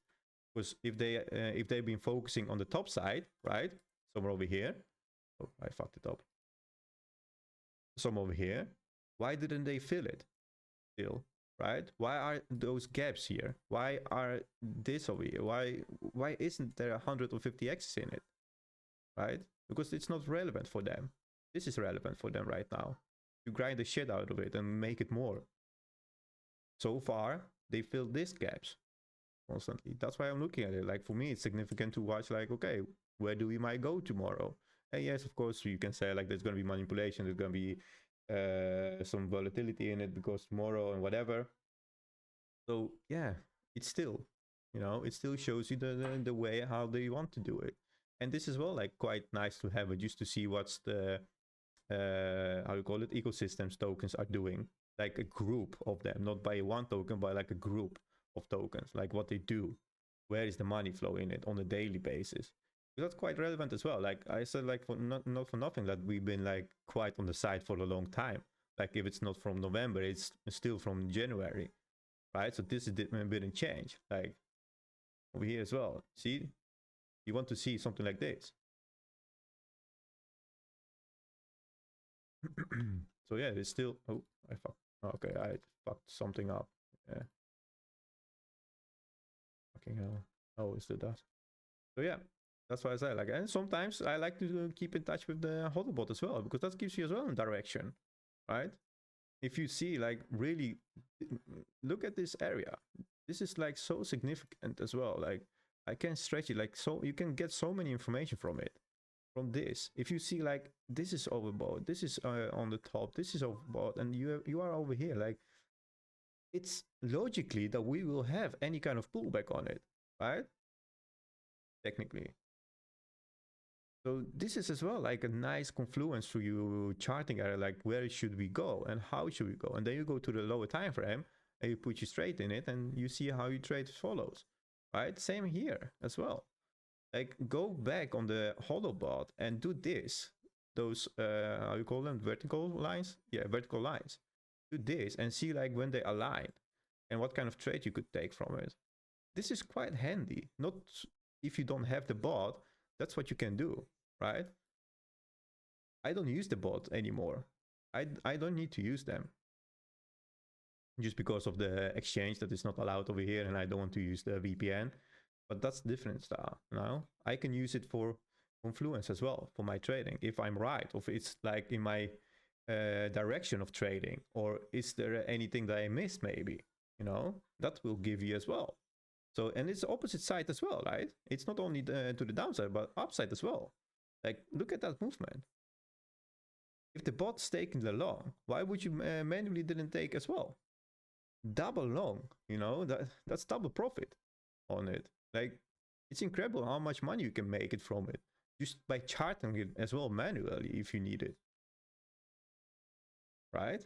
Because if they've been focusing on the top side, right, somewhere over here, oh, I fucked it up, somewhere over here, why didn't they fill it still? Right? Why are those gaps here? Why are this over here? Why isn't there 150x's in it? Right? Because it's not relevant for them. This is relevant for them right now. You grind the shit out of it and make it more. So far, they filled these gaps constantly. That's why I'm looking at it. Like, for me, it's significant to watch, like, okay, where do we might go tomorrow? And yes, of course, you can say, like, there's going to be manipulation, there's going to be some volatility in it because tomorrow and whatever. So yeah, it's still You know, it still shows you the way how they want to do it. And this is well like quite nice to have it just to see what's the how you call it, ecosystems tokens are doing, like a group of them, not by one token, but like a group of tokens, like what they do, where is the money flow in it on a daily basis. That's quite relevant as well. Like I said, like for not for nothing that we've been like quite on the side for a long time. Like if it's not from November, it's still from January, right? So this didn't change. Like over here as well. See, you want to see something like this. So yeah, it's still. Oh, I fucked. Okay, I fucked something up. Yeah. Fucking hell. I always do that. So yeah, that's why I say like, and sometimes I like to keep in touch with the hodlbot as well, because that gives you as well a direction, right? If you see like really, look at this area. This is like so significant as well. Like I can stretch it like so, you can get so many information from it. From this, if you see like this is overbought, this is on the top, this is overbought, and you are over here, like it's logically that we will have any kind of pullback on it, right? Technically. So this is as well like a nice confluence for you charting area, like where should we go and how should we go, and then you go to the lower time frame and you put your trade in it and you see how you trade follows, right? Same here as well. Like go back on the hodlbot and do this, those how you call them, vertical lines? Yeah, vertical lines. Do this and see like when they align and what kind of trade you could take from it. This is quite handy. Not if you don't have the bot, that's what you can do, right? I don't use the bot anymore. I don't need to use them just because of the exchange that is not allowed over here, and I don't want to use the VPN. But that's different stuff. Now I can use it for confluence as well for my trading, if I'm right, or if it's like in my direction of trading, or is there anything that I missed maybe, you know, that will give you as well. So, and it's the opposite side as well, right? It's not only to the downside, but upside as well. Like, look at that movement. If the bot's taking the long, why would you manually didn't take as well? Double long, you know, that's double profit on it. Like, it's incredible how much money you can make it from it just by charting it as well manually if you need it, right?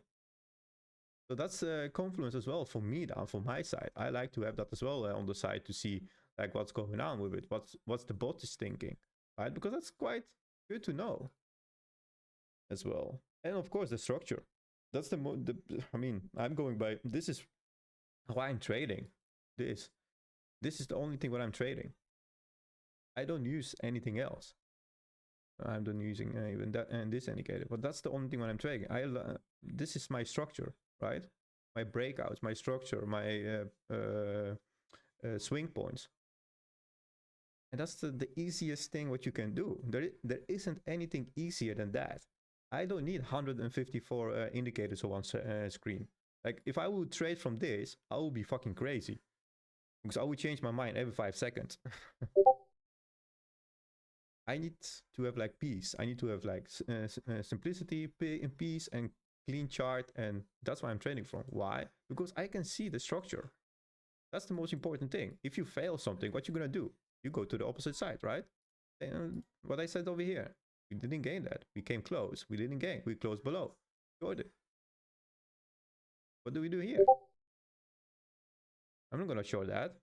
So that's confluence as well for me down from my side. I like to have that as well on the side to see like what's going on with it, what's the bot is thinking, right? Because that's quite good to know as well. And of course the structure. That's I mean, I'm going by, this is how I'm trading. This is the only thing what I'm trading. I don't use anything else. I'm not using even that and this indicator, but that's the only thing what I'm trading. This is my structure, right? My breakouts, my structure, my swing points. And that's the easiest thing what you can do. There isn't anything easier than that. I don't need 154 indicators on one screen. Like if I would trade from this, I would be fucking crazy. Because I would change my mind every 5 seconds. I need to have like peace. I need to have like simplicity, peace, and clean chart. And that's why I'm trading from. Why? Because I can see the structure. That's the most important thing. If you fail something, what you gonna do? You go to the opposite side, right? And what I said over here, we didn't gain that. We came close. We didn't gain. We closed below. Short it. What do we do here? I'm not gonna short that.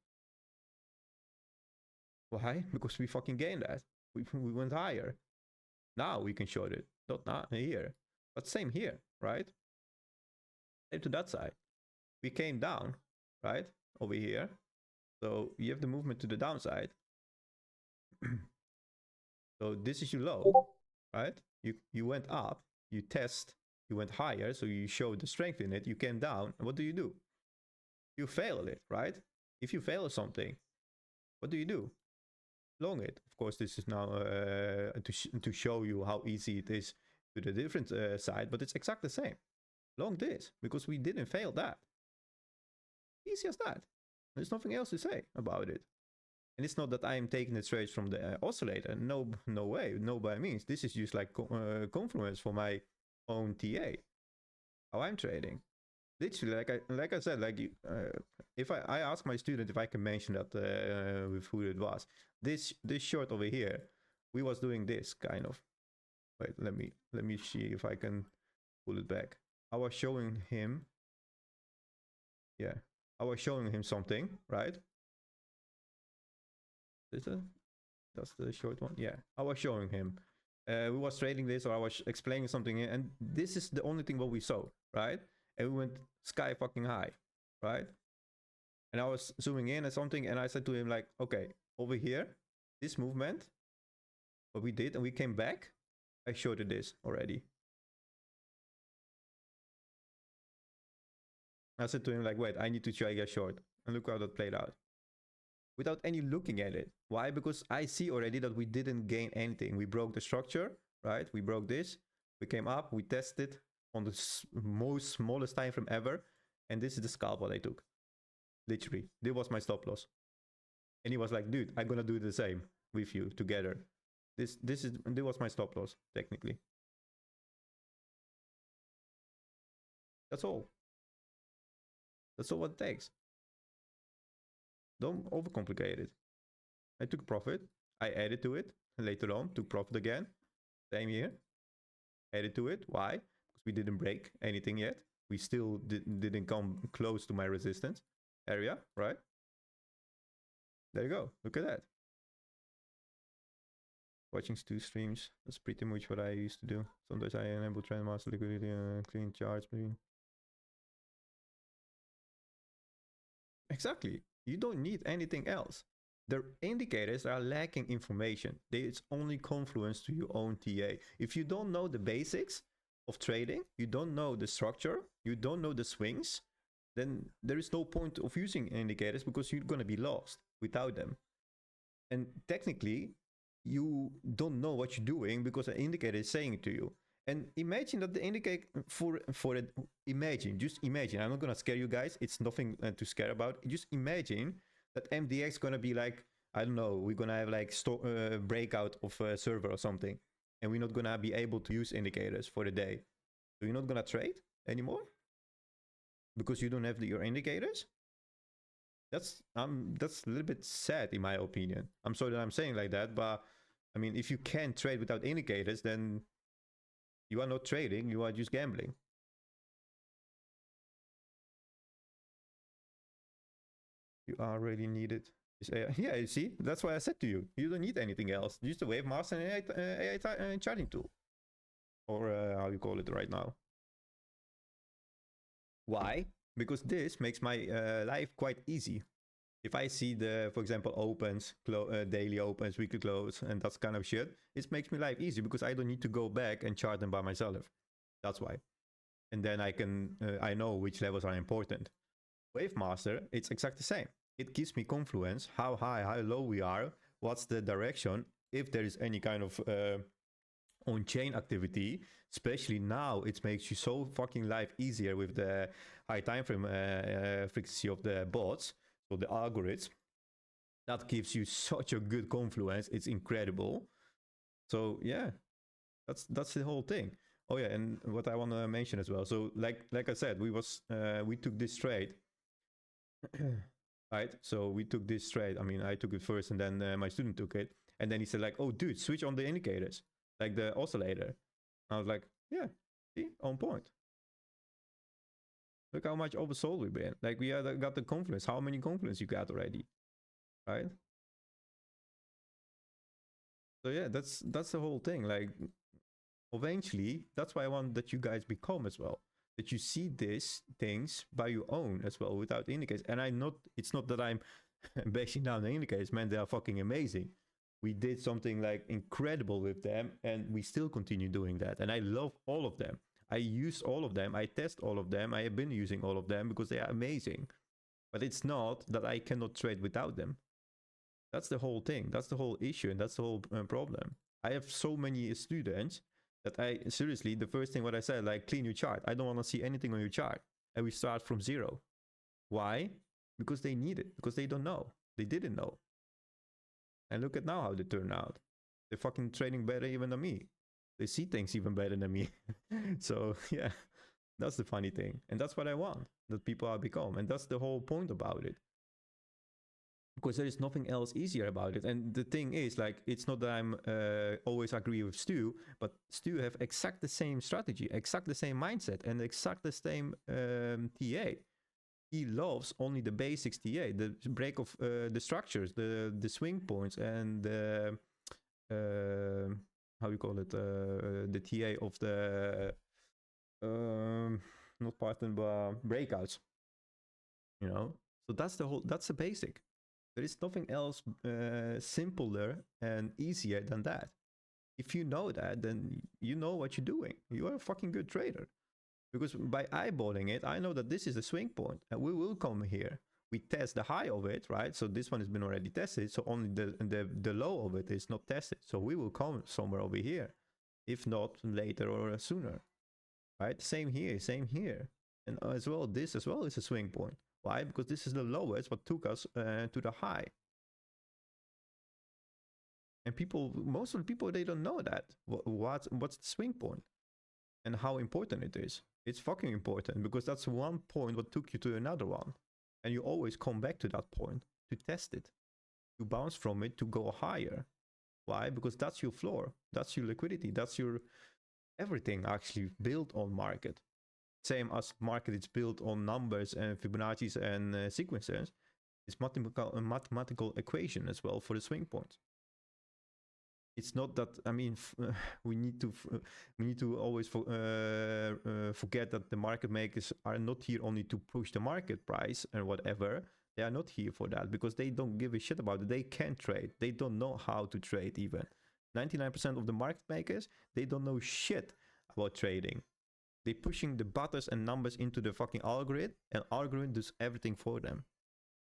Why? Because we fucking gained that. We went higher. Now we can short it. Not here. But same here, right? Same to that side. We came down, right? Over here. So you have the movement to the downside. So this is your low, right? You went up, you test, you went higher, so you showed the strength in it, you came down, and what do? You fail it, right? If you fail something, what do? Long it. Of course, this is now to show you how easy it is to the different side, but it's exactly the same. Long this, because we didn't fail that. Easy as that. There's nothing else to say about it. And it's not that I'm taking the trades from the oscillator. No way. No by means. This is just like confluence for my own TA. How I'm trading. literally, like I said, like if I ask my student if I can mention that with who it was, this short over here, we was doing this kind of. Wait, let me see if I can pull it back. I was showing him. Yeah, I was showing him something, right? Is it? That's the short one. Yeah, I was showing him. We was trading this, or I was explaining something, and this is the only thing what we saw, right? And we went sky fucking high, right? And I was zooming in at something, and I said to him like, okay, over here, this movement, what we did, and we came back. I showed you this already. I said to him like, wait, I need to try a short, and look how that played out. Without any looking at it. Why? Because I see already that we didn't gain anything. We broke the structure, right? We broke this. We came up, we tested on the most smallest time frame ever. And this is the scalp what I took. Literally. This was my stop loss. And he was like, dude, I'm gonna do the same with you together. This was my stop loss, technically. That's all. That's all what it takes. Don't overcomplicate it. I took profit. I added to it. And later on, took profit again. Same here. Added to it. Why? Because we didn't break anything yet. We still didn't come close to my resistance area, right? There you go. Look at that. Watching 2 streams. That's pretty much what I used to do. Sometimes I enable trend master liquidity and clean charts. Exactly. You don't need anything else. The indicators are lacking information. It's only confluence to your own TA. If you don't know the basics of trading, you don't know the structure, you don't know the swings, then there is no point of using indicators because you're going to be lost without them. And technically, you don't know what you're doing because an indicator is saying it to you. And imagine that the indicator just imagine, I'm not going to scare you guys. It's nothing to scare about. Just imagine that MDX going to be like, I don't know, we're going to have like breakout of a server or something. And we're not going to be able to use indicators for the day. So you're not going to trade anymore? Because you don't have your indicators? That's a little bit sad in my opinion. I'm sorry that I'm saying like that, but I mean, if you can't trade without indicators, then you are not trading, you are just gambling. You are really needed. Yeah, you see, that's why I said to you, you don't need anything else. Just a wave master and AI charting tool. Or how you call it right now. Why? Because this makes my life quite easy. If I see the, for example, opens, daily opens, weekly close, and that kind of shit, it makes my life easy because I don't need to go back and chart them by myself. That's why. And then I know which levels are important. Wave Master, it's exactly the same. It gives me confluence, how high, how low we are, what's the direction, if there is any kind of on-chain activity. Especially now, it makes you so fucking life easier with the high time frame frequency of the bots, so the algorithms. That gives you such a good confluence. It's incredible. So yeah, that's the whole thing. Oh yeah, and what I want to mention as well. So like I said, we took this trade. Right, so we took this trade. I mean, I took it first, and then my student took it, and then he said like, "Oh, dude, switch on the indicators, like the oscillator." I was like, "Yeah, see, on point. Look how much oversold we've been. Like we got the confluence. How many confluence you got already, right?" So yeah, that's the whole thing. Like, eventually, that's why I want that you guys become as well. That you see these things by your own as well without indicators. And it's not that I'm bashing down the indicators, man, they are fucking amazing. We did something like incredible with them, and we still continue doing that. And I love all of them. I use all of them. I test all of them. I have been using all of them because they are amazing. But it's not that I cannot trade without them. That's the whole thing. That's the whole issue, and that's the whole problem. I have so many students that I seriously, the first thing what I said, like, clean your chart. I don't want to see anything on your chart. And we start from zero. Why? Because they need it. Because they don't know. They didn't know. And look at now how they turn out. They're fucking trading better even than me. They see things even better than me. So yeah, That's the funny thing. And that's what I want, that people are become. And that's the whole point about it. Because there is nothing else easier about it. And the thing is, like, it's not that I'm always agree with Stu, but Stu have exact the same strategy, exact the same mindset, and exact the same TA. He loves only the basics TA, the break of the structures, the swing points, and the how you call it, the TA of the not pattern but breakouts. You know, so that's the basic. There is nothing else simpler and easier than that. If you know that, then you know what you're doing. You are a fucking good trader. Because by eyeballing it, I know that this is the swing point, and we will come here. We test the high of it, right? So this one has been already tested, so only the low of it is not tested. So we will come somewhere over here, if not later or sooner, right? Same here, and as well, this as well is a swing point. Why? Because this is the lowest, what took us to the high. And most of the people, they don't know that. What's the swing point and how important it is. It's fucking important, because that's one point what took you to another one. And you always come back to that point to test it, to bounce from it, to go higher. Why? Because that's your floor, that's your liquidity, that's your everything actually built on market. Same as market is built on numbers and Fibonacci's and sequences. It's a mathematical equation as well for the swing points. It's not that, I mean, we need to always forget that the market makers are not here only to push the market price and whatever. They are not here for that, because they don't give a shit about it. They can't trade. They don't know how to trade even. 99% of the market makers, they don't know shit about trading. They're pushing the buttons and numbers into the fucking algorithm, and algorithm does everything for them.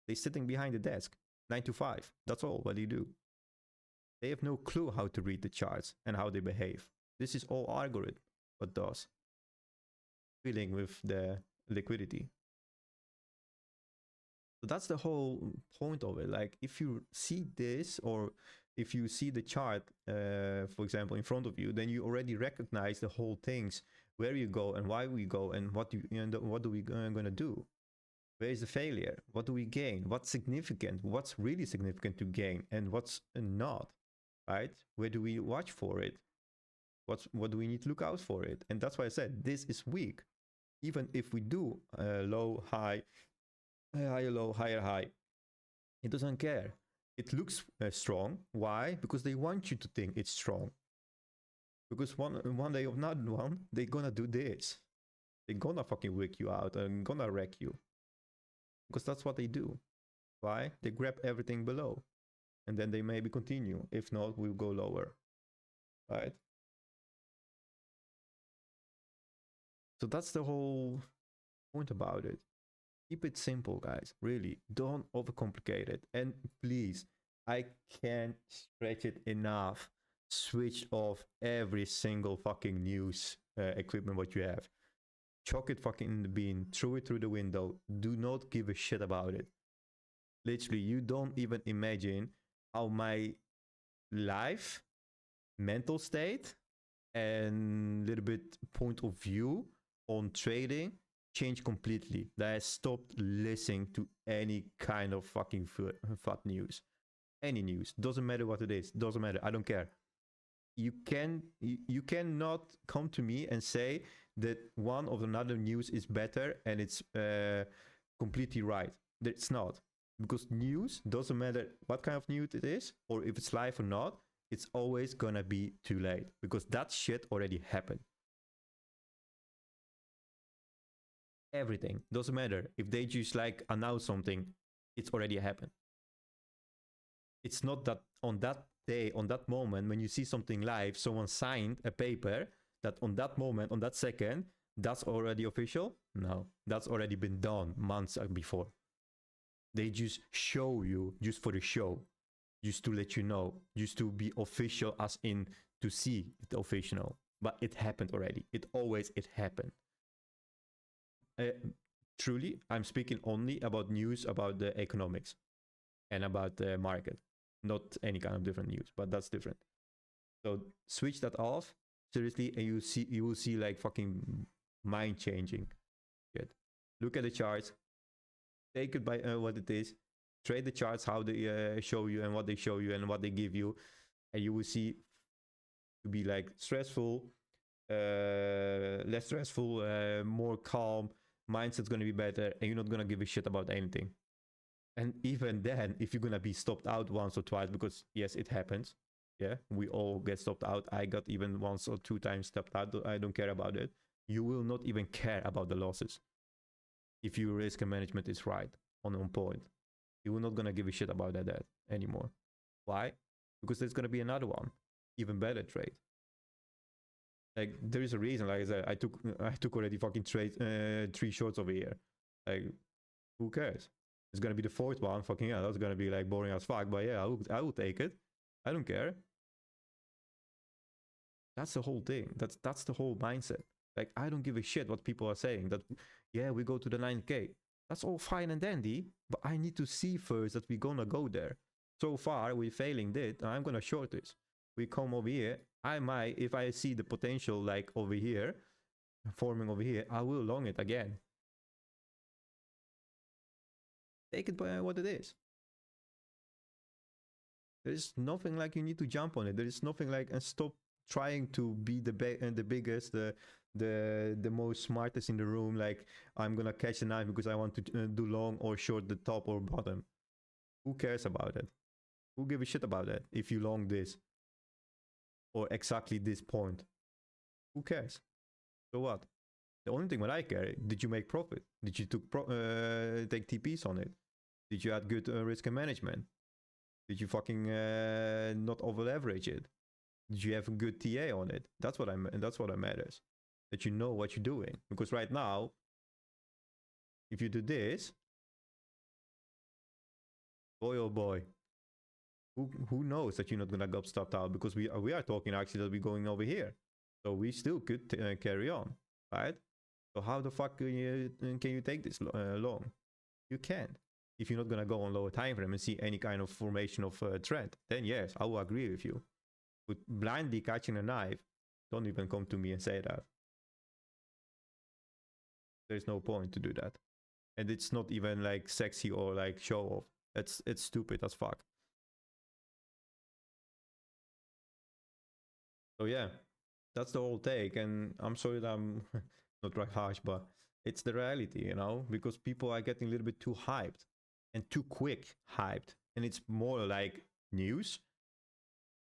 They're sitting behind the desk, 9 to 5. That's all what they do. They have no clue how to read the charts and how they behave. This is all algorithm what does. Dealing with the liquidity. So that's the whole point of it. Like, if you see this, or if you see the chart, for example, in front of you, then you already recognize the whole things, where you go and why we go, and what do we gonna do? Where is the failure? What do we gain? What's significant? What's really significant to gain, and what's not? Right? Where do we watch for it? What do we need to look out for it? And that's why I said this is weak. Even if we do low, high, higher, low, higher, high, it doesn't care. It looks strong. Why? Because they want you to think it's strong. Because one day or another one, they're gonna do this. They're gonna fucking wig you out and gonna wreck you. Because that's what they do. Why? They grab everything below. And then they maybe continue. If not, we'll go lower. Right? So that's the whole point about it. Keep it simple, guys. Really, don't overcomplicate it. And please, I can't stretch it enough. Switch off every single fucking news equipment what you have. Chuck it fucking in the bin. Throw it through the window. Do not give a shit about it. Literally, you don't even imagine how my life, mental state, and little bit point of view on trading changed completely. That I stopped listening to any kind of fucking fat news. Any news. Doesn't matter what it is. Doesn't matter. I don't care. You cannot come to me and say that one of another news is better and it's completely right. It's not. Because news, doesn't matter what kind of news it is, or if it's live or not, it's always gonna be too late. Because that shit already happened. Everything. Doesn't matter. If they just like announce something, it's already happened. It's not that on that day, on that moment, when you see something live, someone signed a paper, that on that moment, on that second, that's already official? No. That's already been done months before. They just show you just for the show, just to let you know, just to be official, as in to see it official. But it happened already. It happened. Truly, I'm speaking only about news about the economics and about the market, not any kind of different news, but that's different. So switch that off seriously, and you will see like fucking mind changing shit. Look at the charts, take it by what it is, trade the charts how they show you and what they show you and what they give you, and you will see to be like stressful, less stressful, more calm, mindset's gonna be better, and you're not gonna give a shit about anything. And even then, if you're gonna be stopped out once or twice, because yes, it happens, yeah, we all get stopped out. I got even once or 2 times stopped out. I don't care about it. You will not even care about the losses if your risk and management is right, on point. You're not gonna give a shit about that anymore. Why? Because there's gonna be another one, even better trade. Like, there is a reason. Like I said, I took already fucking 3 shorts over here. Like, who cares? It's gonna be the 4th one. Fucking hell, that's gonna be like boring as fuck. But yeah, I will take it. I don't care. That's the whole thing. That's the whole mindset. Like, I don't give a shit what people are saying. That, yeah, we go to the 9K. That's all fine and dandy, but I need to see first that we're gonna go there. So far, we're failing that. I'm gonna short this. We come over here. I might, if I see the potential like over here, forming over here, I will long it again. Take it by what it is. There's nothing like you need to jump on it. There is nothing like, and stop trying to be the biggest, the most smartest in the room. Like, I'm gonna catch the knife because I want to do long or short the top or bottom. Who cares about it? Who give a shit about that? If you long this or exactly this point, who cares? So what? The only thing what I care, did you make profit? Did you take TPs on it? Did you add good risk and management? Did you fucking not over leverage it? Did you have a good TA on it? That's what matters. That you know what you're doing. Because right now, if you do this, boy oh boy, who knows that you're not gonna get stopped out? Because we are talking actually that we're going over here, so we still could carry on, right? So how the fuck can you take this long? You can't. If you're not gonna go on lower time frame and see any kind of formation of trend, then yes, I will agree with you. But blindly catching a knife, don't even come to me and say that. There's no point to do that, and it's not even like sexy or like show off. It's stupid as fuck. So yeah, that's the whole take, and I'm sorry that I'm not right harsh, but it's the reality, you know, because people are getting a little bit too hyped and too quick hyped, and it's more like news.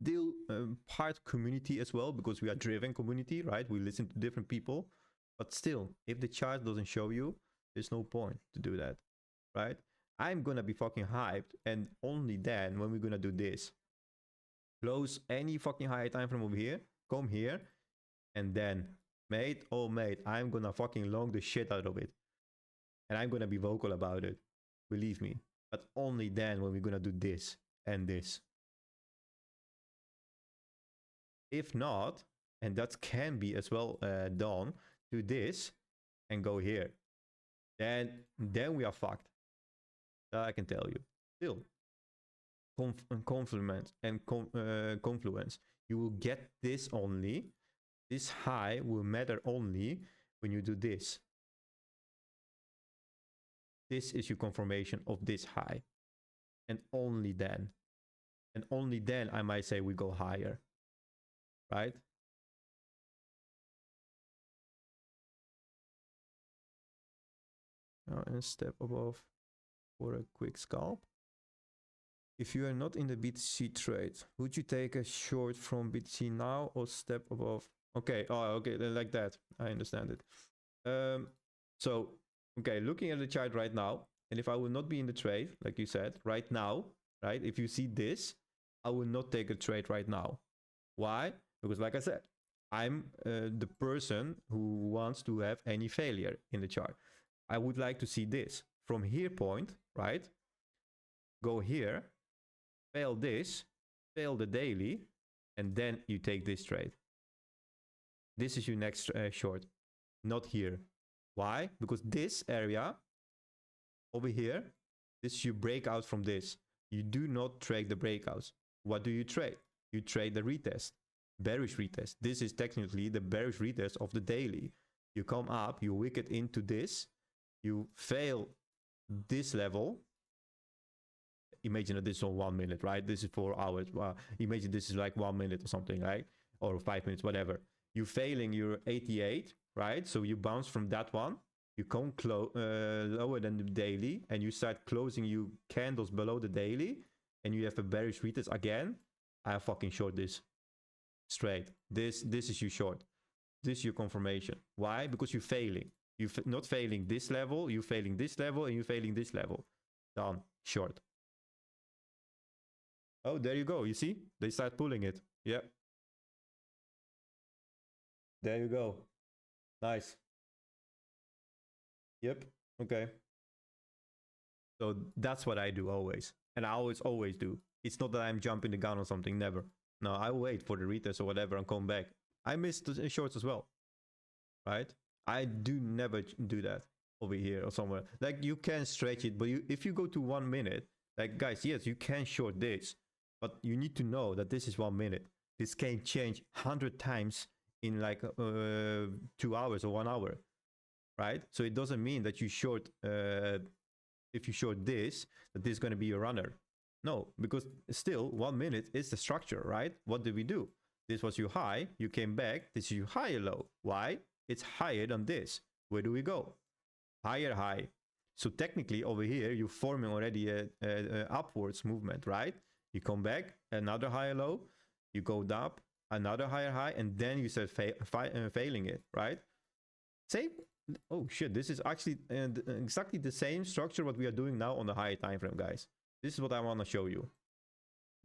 They'll part community as well, because we are driven community, right? We listen to different people, but still, if the chart doesn't show you, there's no point to do that, right? I'm gonna be fucking hyped, and only then when we're gonna do this, close any fucking high time frame over here, come here, and then, mate, oh mate, I'm gonna fucking long the shit out of it, and I'm gonna be vocal about it, believe me. But only then when we're gonna do this and this. If not, and that can be as well done, do this and go here, then we are fucked. That I can tell you. Still, confluence and confluence, you will get this only. This high will matter only when you do this. This is your confirmation of this high, and only then. And only then I might say we go higher, right? Now, and step above for a quick scalp. If you are not in the BTC trade, would you take a short from BTC now or step above? Okay, oh, okay, like that. I understand it. So, okay, looking at the chart right now, and if I will not be in the trade, like you said, right now, right? If you see this, I will not take a trade right now. Why? Because like I said, I'm the person who wants to have any failure in the chart. I would like to see this from here point, right? Go here, fail this, fail the daily, and then you take this trade. This is your next short, not here. Why? Because this area over here, this is your breakout from this. You do not trade the breakouts. What do you trade? You trade the retest, bearish retest. This is technically the bearish retest of the daily. You come up, you wick it into this, you fail this level. Imagine that this is on 1 minute, right? This is 4 hours. Imagine this is like 1 minute or something, right? Or 5 minutes, whatever. You failing your 88, right? So you bounce from that one. You come lower than the daily, and you start closing you candles below the daily, and you have a bearish retest again. I fucking short this straight. This is you short. This is your confirmation. Why? Because you're failing. You're not failing this level. You're failing this level, and you're failing this level. Done. Short. Oh, there you go. You see? They start pulling it. Yeah. There you go. Nice. Yep. Okay. So that's what I do always. And I always do. It's not that I'm jumping the gun on something. Never. No, I wait for the retest or whatever and come back. I missed the shorts as well. Right? I do never do that over here or somewhere. Like, you can stretch it, but if you go to 1 minute, like, guys, yes, you can short this. But you need to know that this is 1 minute. This can change 100 times in like 2 hours or 1 hour, right? So it doesn't mean that you short, if you short this, that this is going to be your runner. No, because still 1 minute is the structure, right? What did we do? This was your high, you came back, this is your higher low. Why? It's higher than this. Where do we go? Higher high. So technically over here, you're forming already a upwards movement, right? You come back, another higher low, you go up, another higher high, and then you start failing it, right? Same. Oh shit, this is actually exactly the same structure what we are doing now on the higher time frame, guys. This is what I want to show you.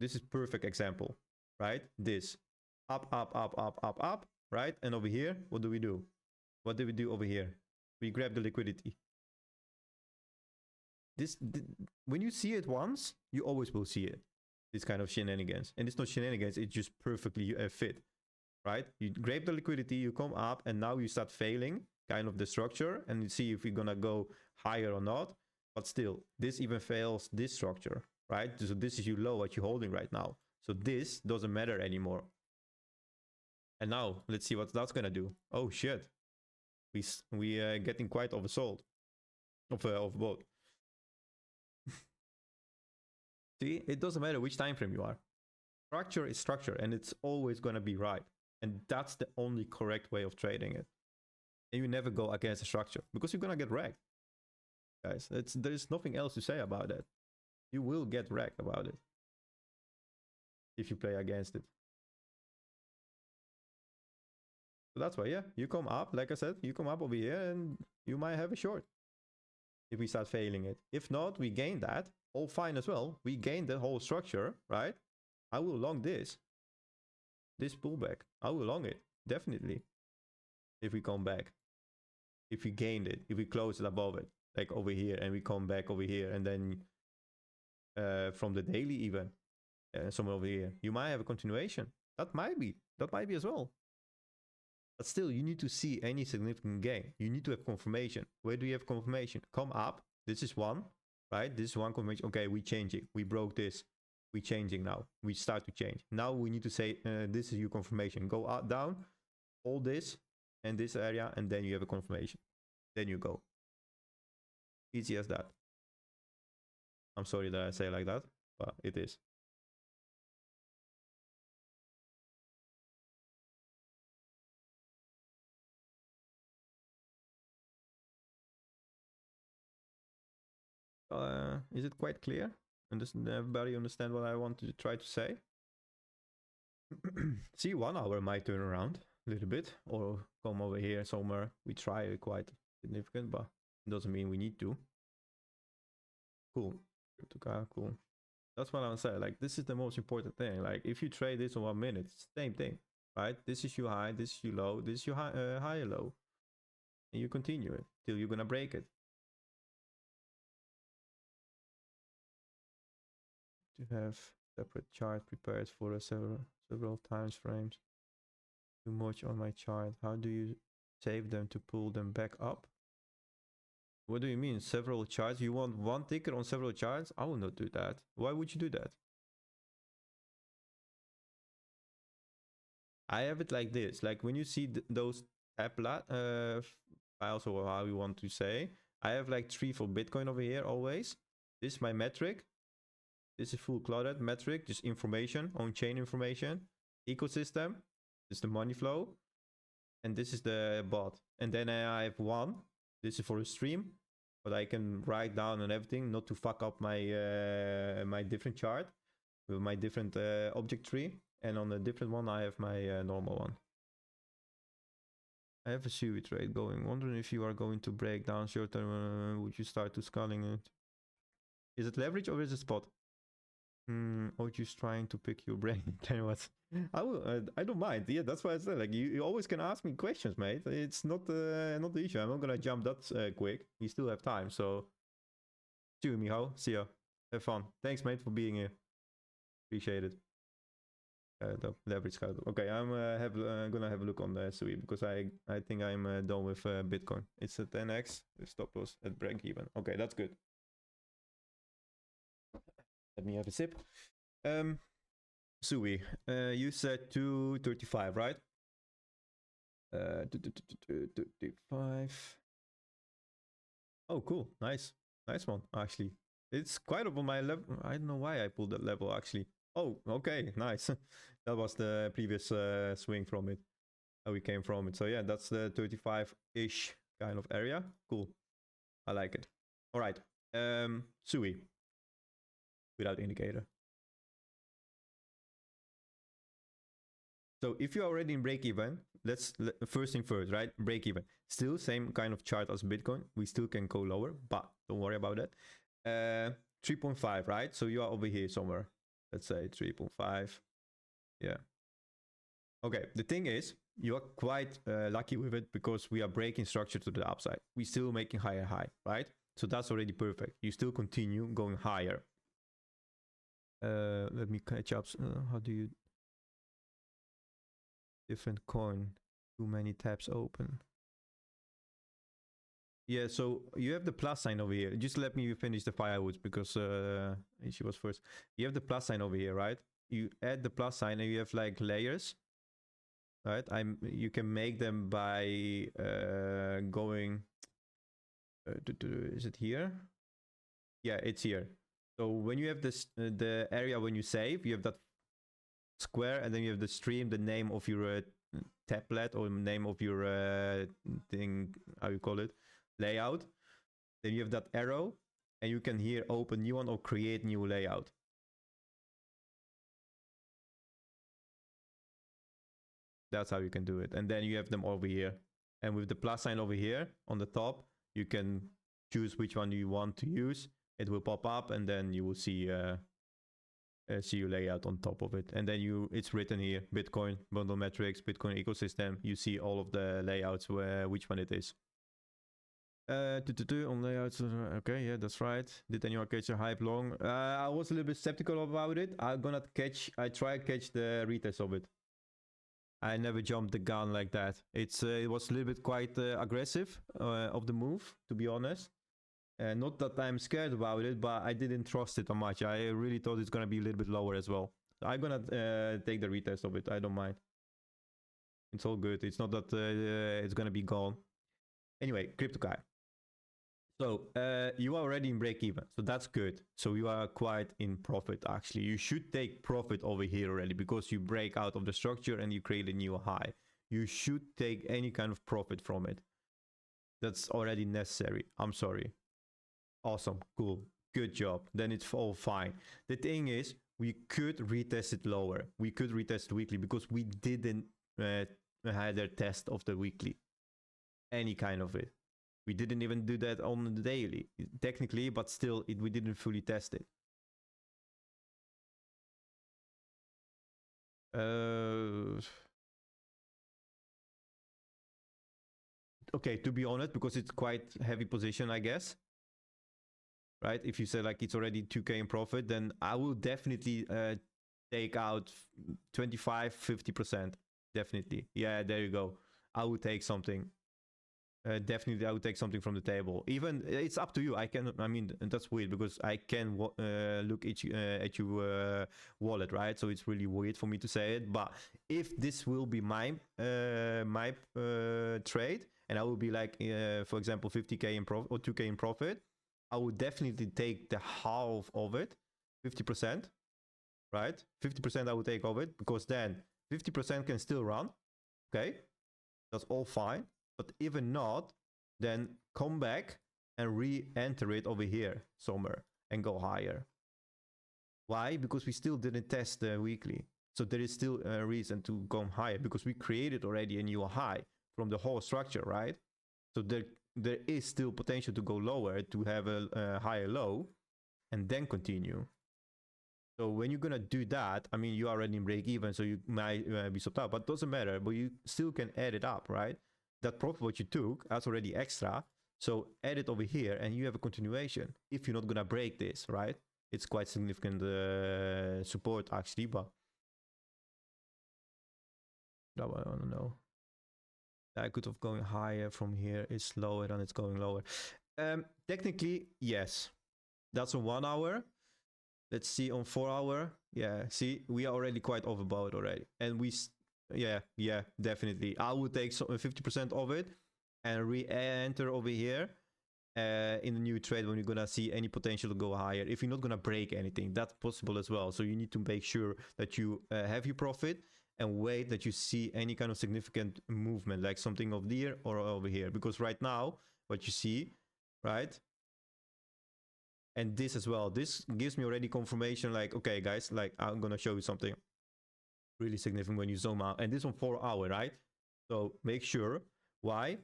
This is perfect example, right? This up, up, up, up, up, up, right? And over here, what do we do? What do we do over here? We grab the liquidity. When you see it once, you always will see it. This kind of shenanigans. And it's not shenanigans, it's just perfectly fit, right? You grab the liquidity, you come up, and now you start failing kind of the structure, and you see if you're gonna go higher or not. But still, this even fails this structure, right? So this is your low, what you're holding right now. So this doesn't matter anymore. And now let's see what that's gonna do. Oh shit, we are getting quite oversold of both. See, it doesn't matter which time frame you are. Structure is structure, and it's always gonna be right. And that's the only correct way of trading it. And you never go against the structure, because you're gonna get wrecked, guys. There's nothing else to say about that. You will get wrecked about it if you play against it. So that's why, yeah, you come up, like I said, you come up over here and you might have a short if we start failing it. If not, we gain that, all fine as well. We gain the whole structure, right? I will long this pullback. I will long it, definitely. If we come back, if we gained it, if we close it above it, like over here, and we come back over here, and then from the daily even, somewhere over here, you might have a continuation. That might be as well. But still, you need to see any significant gain. You need to have confirmation. Where do you have confirmation? Come up. This is one, right? This is one confirmation. Okay, we changing. We broke this. We changing now. We start to change. Now we need to say, this is your confirmation. Go up, down, all this and this area, and then you have a confirmation. Then you go. Easy as that. I'm sorry that I say like that, but it is. Is it quite clear? Everybody understand what I want to try to say? See, 1 hour might turn around a little bit, or come over here somewhere. We try it quite significant, but it doesn't mean we need to. Cool. Cool. That's what I'm saying. Like, this is the most important thing. Like, if you trade this in 1 minute, it's the same thing, right? This is your high, this is your low, this is your higher low, and you continue it till you're gonna break it. To have separate chart prepared for several times frames. Too much on my chart. How do you save them to pull them back up? What do you mean several charts? You want one ticker on several charts? I will not do that. Why would you do that? I have it like this. Like, when you see those files, or how you want to say. I have like 3 for Bitcoin over here always. This is my metric. This is full clouded metric, just information, on-chain information. Ecosystem, this is the money flow. And this is the bot. And then I have 1. This is for a stream, but I can write down on everything, not to fuck up my my different chart with my different object tree. And on the different one, I have my normal one. I have a SUI trade going. Wondering if you are going to break down short term. Would you start to sculling it? Is it leverage or is it spot? Or just trying to pick your brain? What? I will. I don't mind. Yeah, that's why I said, like, you always can ask me questions, mate. It's not not the issue. I'm not gonna jump that quick. You still have time. So, see you, Miho. See ya. Have fun. Thanks, mate, for being here. Appreciate it. The leverage card. Okay, I'm gonna have a look on the SUI because I think I'm done with Bitcoin. It's at 10x. The stop loss at break even. Okay, that's good. Let me have a sip. SUI, you said 235, right? 235. Oh, cool. Nice one, actually. It's quite up on my level. I don't know why I pulled that level, actually. Oh, okay, nice. That was the previous swing from it. How we came from it. So yeah, that's the 35-ish kind of area. Cool. I like it. All right. SUI. Without indicator. So if you're already in break even, let's first thing first, right? Break even. Still same kind of chart as Bitcoin. We still can go lower, but don't worry about that. 3.5, right? So you are over here somewhere. Let's say 3.5. Yeah. Okay, the thing is, you are quite lucky with it because we are breaking structure to the upside. We're still making higher high, right? So that's already perfect. You still continue going higher. Let me catch up. How do you... Different coin. Too many tabs open. Yeah, so you have the plus sign over here. Just let me finish the firewoods because she was first. You have the plus sign over here, right? You add the plus sign and you have like layers, right? You can make them by going... is it here? Yeah, it's here. So when you have this, the area when you save, you have that square, and then you have the stream, the name of your tablet or name of your thing, how you call it, layout. Then you have that arrow, and you can here open new one or create new layout. That's how you can do it. And then you have them over here. And with the plus sign over here on the top, you can choose which one you want to use. It will pop up, and then you will see your layout on top of it. And then it's written here, Bitcoin, bundle metrics, Bitcoin ecosystem. You see all of the layouts, which one it is. On layouts, okay, yeah, that's right. Did anyone catch a hype long? I was a little bit skeptical about it. I try to catch the retest of it. I never jumped the gun like that. It was a little bit quite aggressive of the move, to be honest. Not that I'm scared about it, but I didn't trust it that much. I really thought it's gonna be a little bit lower as well. I'm gonna take the retest of it. I don't mind. It's all good. It's not that it's gonna be gone. Anyway, Crypto Guy. So you are already in break even, so that's good. So you are quite in profit actually. You should take profit over here already because you break out of the structure and you create a new high. You should take any kind of profit from it. That's already necessary. I'm sorry. Awesome, cool, good job. Then it's all fine. The thing is, we could retest it lower. We could retest weekly because we didn't have their test of the weekly. Any kind of it. We didn't even do that on the daily, technically, but still, we didn't fully test it. Okay, to be honest, because it's quite heavy position, I guess. Right? If you say like it's already 2K in profit, then I will definitely take out 25, 50%. Definitely. Yeah, there you go. I will take something. definitely I would take something from the table. Even it's up to you. I mean, that's weird because I can look at your wallet, right? So it's really weird for me to say it. But if this will be my trade, and I will be like, for example, 50k in profit or 2k in profit, I would definitely take the half of it, 50%, right? 50% I would take of it, because then 50% can still run. Okay, that's all fine. But even not, then come back and re-enter it over here somewhere and go higher. Why? Because we still didn't test the weekly. So there is still a reason to go higher, because we created already a new high from the whole structure, right? So there is still potential to go lower, to have a higher low, and then continue. So when you're gonna do that, I mean, you are already in break even, so you might be stopped out, but doesn't matter. But you still can add it up, right? That profit what you took, that's already extra. So add it over here, and you have a continuation. If you're not gonna break this, right? It's quite significant support actually, but I don't know. That could have going higher from here. It's lower than it's going lower. Technically, yes. That's on 1 hour. Let's see on 4 hour. Yeah, see, we are already quite overbought already. And yeah, definitely. I would take 50% of it and re-enter over here in the new trade when you're gonna see any potential to go higher. If you're not gonna break anything, that's possible as well. So you need to make sure that you have your profit and wait that you see any kind of significant movement, like something over here or over here. Because right now, what you see, right? And this as well, this gives me already confirmation, like, okay guys, like I'm gonna show you something really significant when you zoom out. And this on 4 hour, right? So make sure. Why?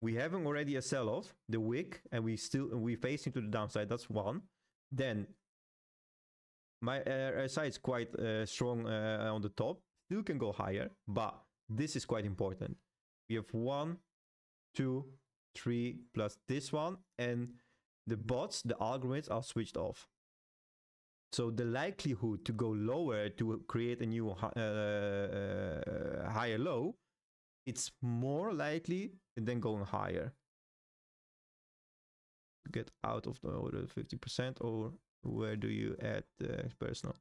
We having already a sell-off, the wick, and we facing to the downside. That's one. Then my RSI is quite strong on the top. Still can go higher, but this is quite important. We have 1, 2, 3 plus this one, and the bots, the algorithms are switched off. So the likelihood to go lower to create a new higher low, it's more likely than going higher. Get out of the order 50%, or where do you add the personal?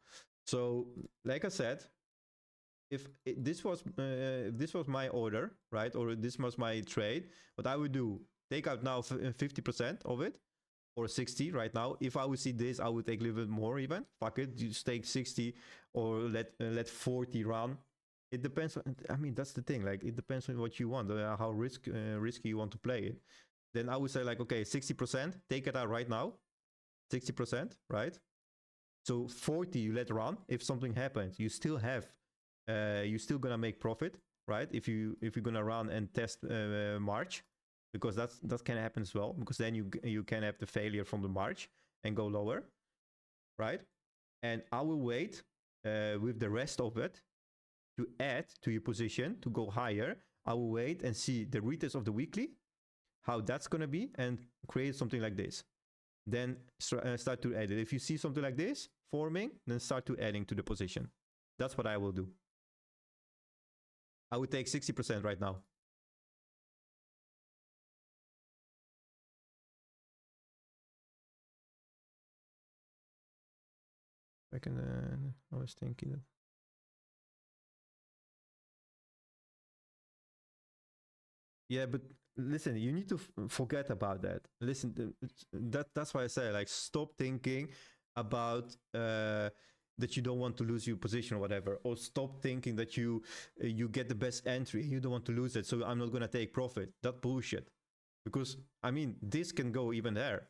So like I said, if this was my order, right, or this was my trade, what I would do, take out now 50% of it, or 60 right now. If I would see this, I would take a little bit more even. Fuck it, just take 60 or let 40 run. It depends on, I mean, that's the thing, like it depends on what you want, how risky you want to play it. Then I would say like, okay, 60%, take it out right now. 60%, right? So 40 you let run. If something happens, you still have, you're still gonna make profit, right? If you're gonna run and test March, because that can happen as well, because then you can have the failure from the March and go lower, right? And I will wait with the rest of it to add to your position to go higher. I will wait and see the retest of the weekly, how that's gonna be, and create something like this. Then start to add it. If you see something like this forming, then start to adding to the position. That's what I will do. I would take 60% right now. I was thinking that. Yeah, but listen, you need to forget about that. Listen, that's why I say, like, stop thinking about that you don't want to lose your position or whatever, or stop thinking that you get the best entry, you don't want to lose it, so I'm not gonna take profit. That bullshit. Because I mean, this can go even there,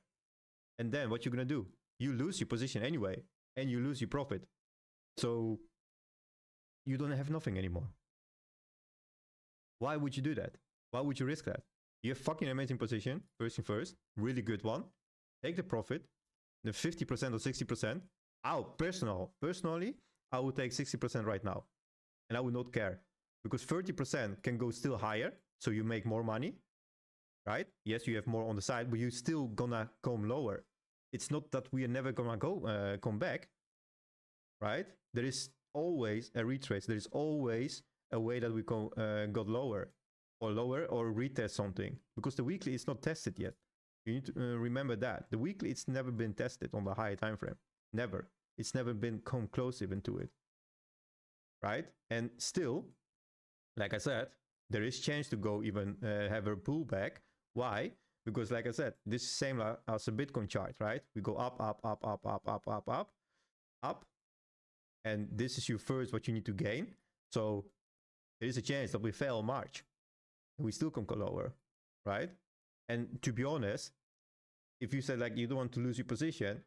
and then what you're gonna do? You lose your position anyway, and you lose your profit. So you don't have nothing anymore. Why would you do that? Why would you risk that? You have fucking amazing position, first thing first, really good one. Take the profit, the 50% or 60%. Personally, I would take 60% right now. And I would not care. Because 30% can go still higher, so you make more money, right? Yes, you have more on the side, but you're still gonna come lower. It's not that we are never gonna come back, right? There is always a retrace. There is always a way that we got lower. or lower or retest something, because the weekly is not tested yet. You need to remember that the weekly, it's never been tested on the higher time frame. Never. It's never been come close even to it, right? And still, like I said, there is chance to go even have a pullback. Why? Because like I said, this is same as a Bitcoin chart, right? We go up, up, up, up, up, up, up, up, up, and this is your first what you need to gain. So there is a chance that we fail in March and we still can go lower, right? And to be honest, if you said like you don't want to lose your position,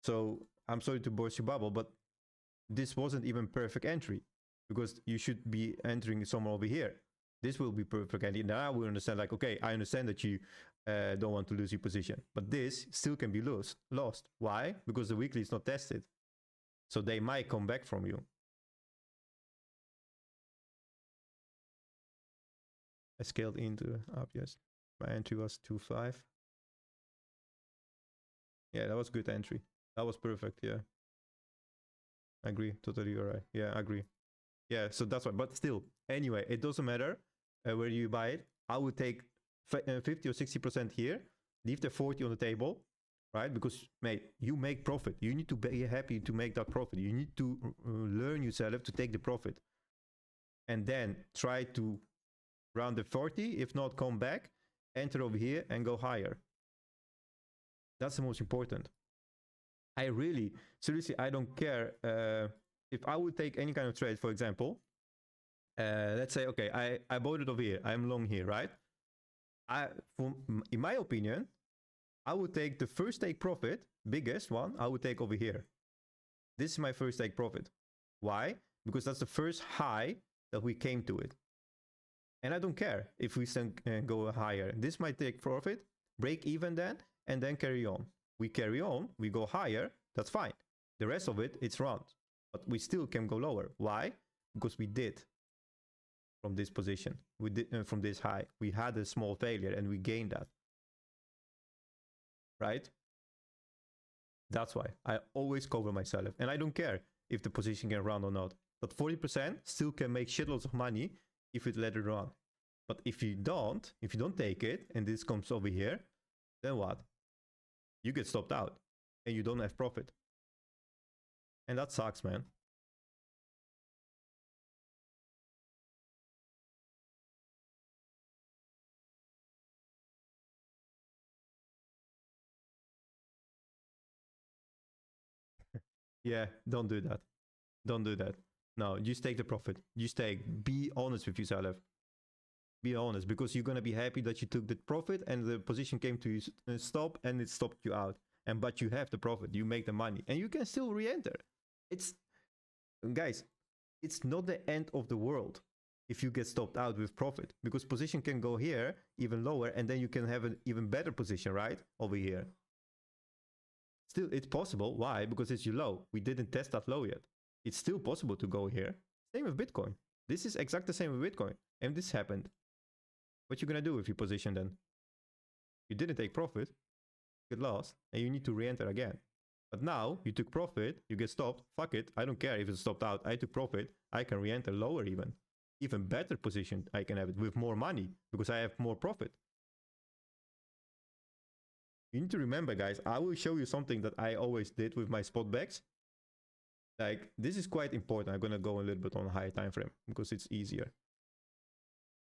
so I'm sorry to burst your bubble, but this wasn't even perfect entry, because you should be entering somewhere over here. This will be perfect entry. Now we understand, like, okay, I understand that you don't want to lose your position, but this still can be lost. Why? Because the weekly is not tested. So they might come back from you. I scaled into up, yes. My entry was 2.5. Yeah, that was good entry. That was perfect, yeah. I agree, totally, you're right. Yeah, I agree. Yeah, so that's why. But still, anyway, it doesn't matter where you buy it. I would take 50 or 60% here, leave the 40 on the table, right? Because, mate, you make profit. You need to be happy to make that profit. You need to learn yourself to take the profit. And then try to round the 40, if not, come back, enter over here and go higher. That's the most important. I really, seriously, I don't care if I would take any kind of trade, for example. Let's say, okay, I bought it over here. I'm long here, right? In my opinion, I would take the first take profit, biggest one, I would take over here. This is my first take profit. Why? Because that's the first high that we came to it. And I don't care if we go higher. This might take profit, break even then, and then carry on. We carry on, we go higher, that's fine. The rest of it, it's round. But we still can go lower. Why? Because we did from this position. We did from this high. We had a small failure and we gained that. Right? That's why I always cover myself. And I don't care if the position can run or not. But 40% still can make shitloads of money if you let it run. But if you don't take it, and this comes over here, then what? You get stopped out and you don't have profit. And that sucks, man. Yeah, don't do that. Don't do that. No, just take the profit. Just be honest with yourself. Be honest, because you're going to be happy that you took the profit and the position came to you stop and it stopped you out. But you have the profit, you make the money and you can still re-enter. Guys, it's not the end of the world if you get stopped out with profit, because position can go here even lower and then you can have an even better position, right? Over here. Still, it's possible. Why? Because it's your low. We didn't test that low yet. It's still possible to go here. Same with Bitcoin. This is exactly the same with Bitcoin. And this happened. What you gonna do with your position then? You didn't take profit, you get lost, and you need to re-enter again. But now you took profit, you get stopped. Fuck it, I don't care if it's stopped out. I took profit, I can re-enter lower even. Even better position, I can have it with more money because I have more profit. You need to remember, guys, I will show you something that I always did with my spot backs. Like, this is quite important. I'm gonna go a little bit on a higher time frame because it's easier.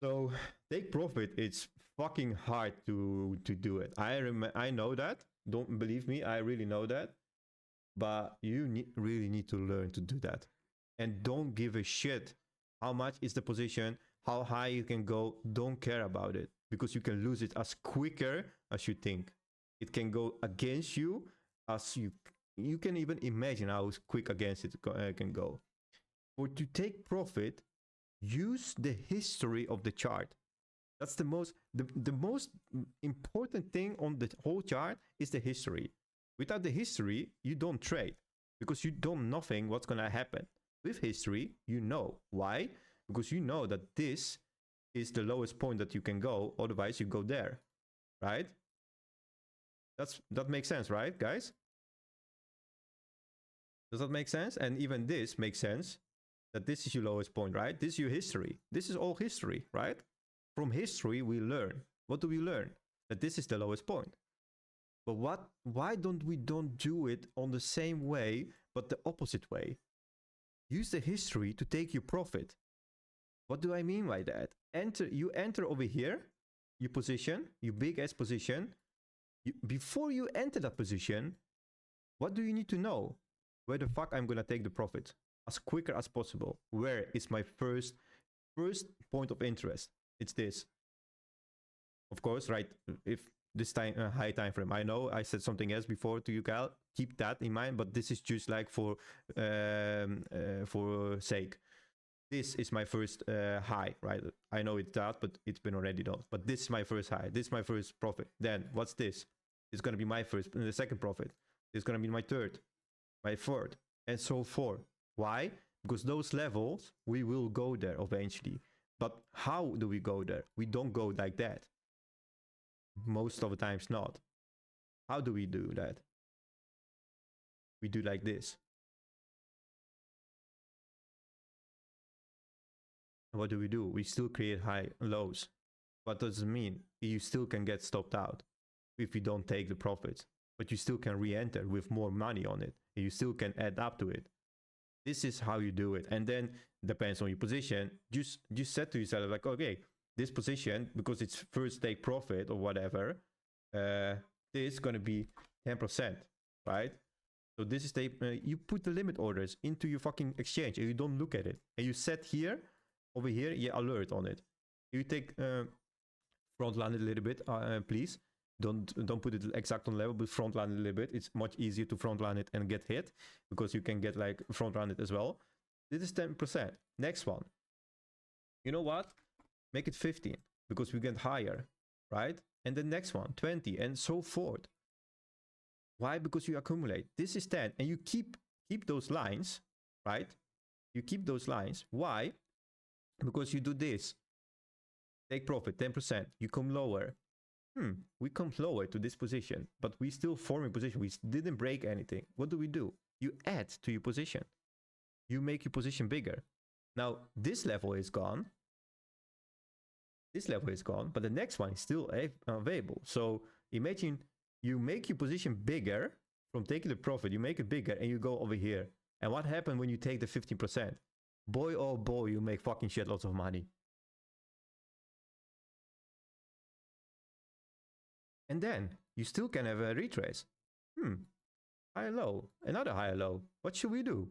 So take profit, it's fucking hard to do it. I know that. Don't believe me, I really know that. But you really need to learn to do that. And don't give a shit how much is the position, how high you can go. Don't care about it, because you can lose it as quicker as you think. It can go against you as you can even imagine how quick against it can go. For to take profit, use the history of the chart. That's the most important thing on the whole chart is the history. Without the history, you don't trade because you don't know nothing what's gonna happen. With history, you know. Why? Because you know that this is the lowest point that you can go, otherwise you go there, right? That makes sense, right, guys? Does that make sense? And even this makes sense, that this is your lowest point, right? This is your history. This is all history, right? From history, we learn. What do we learn? That this is the lowest point. But why don't we do it on the same way, but the opposite way? Use the history to take your profit. What do I mean by that? You enter over here, your position, your big ass position. Before you enter that position, what do you need to know? Where the fuck I'm gonna take the profit as quicker as possible? Where is my first point of interest? It's this. Of course, right? If this time high time frame, I know I said something else before to you, Cal. Keep that in mind, but this is just like for sake. This is my first high, right? I know it's that, but it's been already done. But this is my first high. This is my first profit. Then what's this? It's gonna be my first, the second profit. It's gonna be my third, my fourth, and so forth. Why? Because those levels, we will go there eventually. But how do we go there? We don't go like that. Most of the times not. How do we do that? We do like this. What do? We still create high lows. What does it mean? You still can get stopped out if you don't take the profits, but you still can re-enter with more money on it. You still can add up to it. This is how you do it. And then depends on your position. Just set to yourself like, okay, this position, because it's first take profit or whatever, this is going to be 10%, right? So this is you put the limit orders into your fucking exchange and you don't look at it. And you set here, over here, you alert on it. You take front line it a little bit, please. Don't put it exact on level, but front line it a little bit. It's much easier to front line it and get hit because you can get like front line it as well. This is 10%. Next one. You know what? Make it 15 because we get higher, right? And the next one, 20 and so forth. Why? Because you accumulate. This is 10 and you keep those lines, right? You keep those lines. Why? Because you do this. Take profit, 10%. You come lower. We come lower to this position, but we still form a position. We didn't break anything. What do? You add to your position. You make your position bigger. Now, this level is gone. This level is gone, but the next one is still available. So imagine you make your position bigger from taking the profit. You make it bigger and you go over here. And what happened when you take the 15%? Boy, oh boy, you make fucking shit lots of money. And then you still can have a retrace. High low, another high low. What should we do?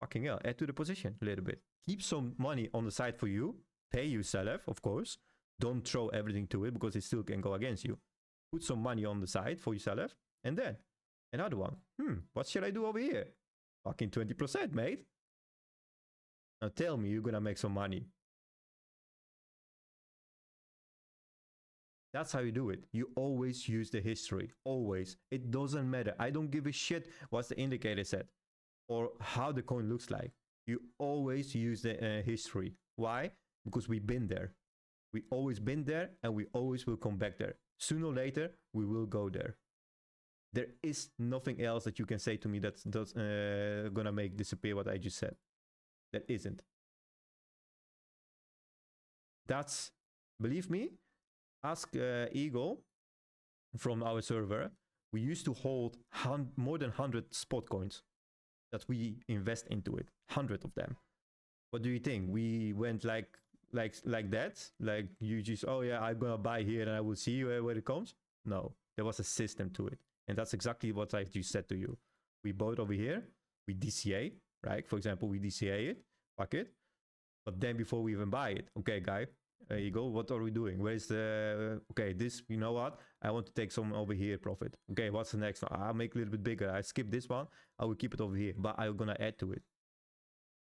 Fucking hell, add to the position a little bit. Keep some money on the side for you. Pay yourself, of course. Don't throw everything to it because it still can go against you. Put some money on the side for yourself. And then another one. What should I do over here? Fucking 20%, mate. Now tell me you're gonna make some money. That's how you do it. You always use the history. Always. It doesn't matter. I don't give a shit what the indicator said or how the coin looks like. You always use the history. Why? Because we've been there. We always been there and we always will come back there. Sooner or later, we will go there. There is nothing else that you can say to me that's gonna make disappear what I just said. There isn't. That's, believe me, ask Eagle from our server. We used to hold more than 100 spot coins that we invest into it. 100 of them. What do you think? We went like that? Like you just, oh yeah, I'm gonna buy here and I will see where it comes? No, there was a system to it. And that's exactly what I just said to you. We bought over here, we DCA, right? For example, we DCA it, fuck it. But then before we even buy it, okay, guy, Eagle, what are we doing? Where's the, okay, this, you know what? I want to take some over here profit. Okay, what's the next one? I'll make a little bit bigger. I skip this one. I will keep it over here, but I'm gonna add to it.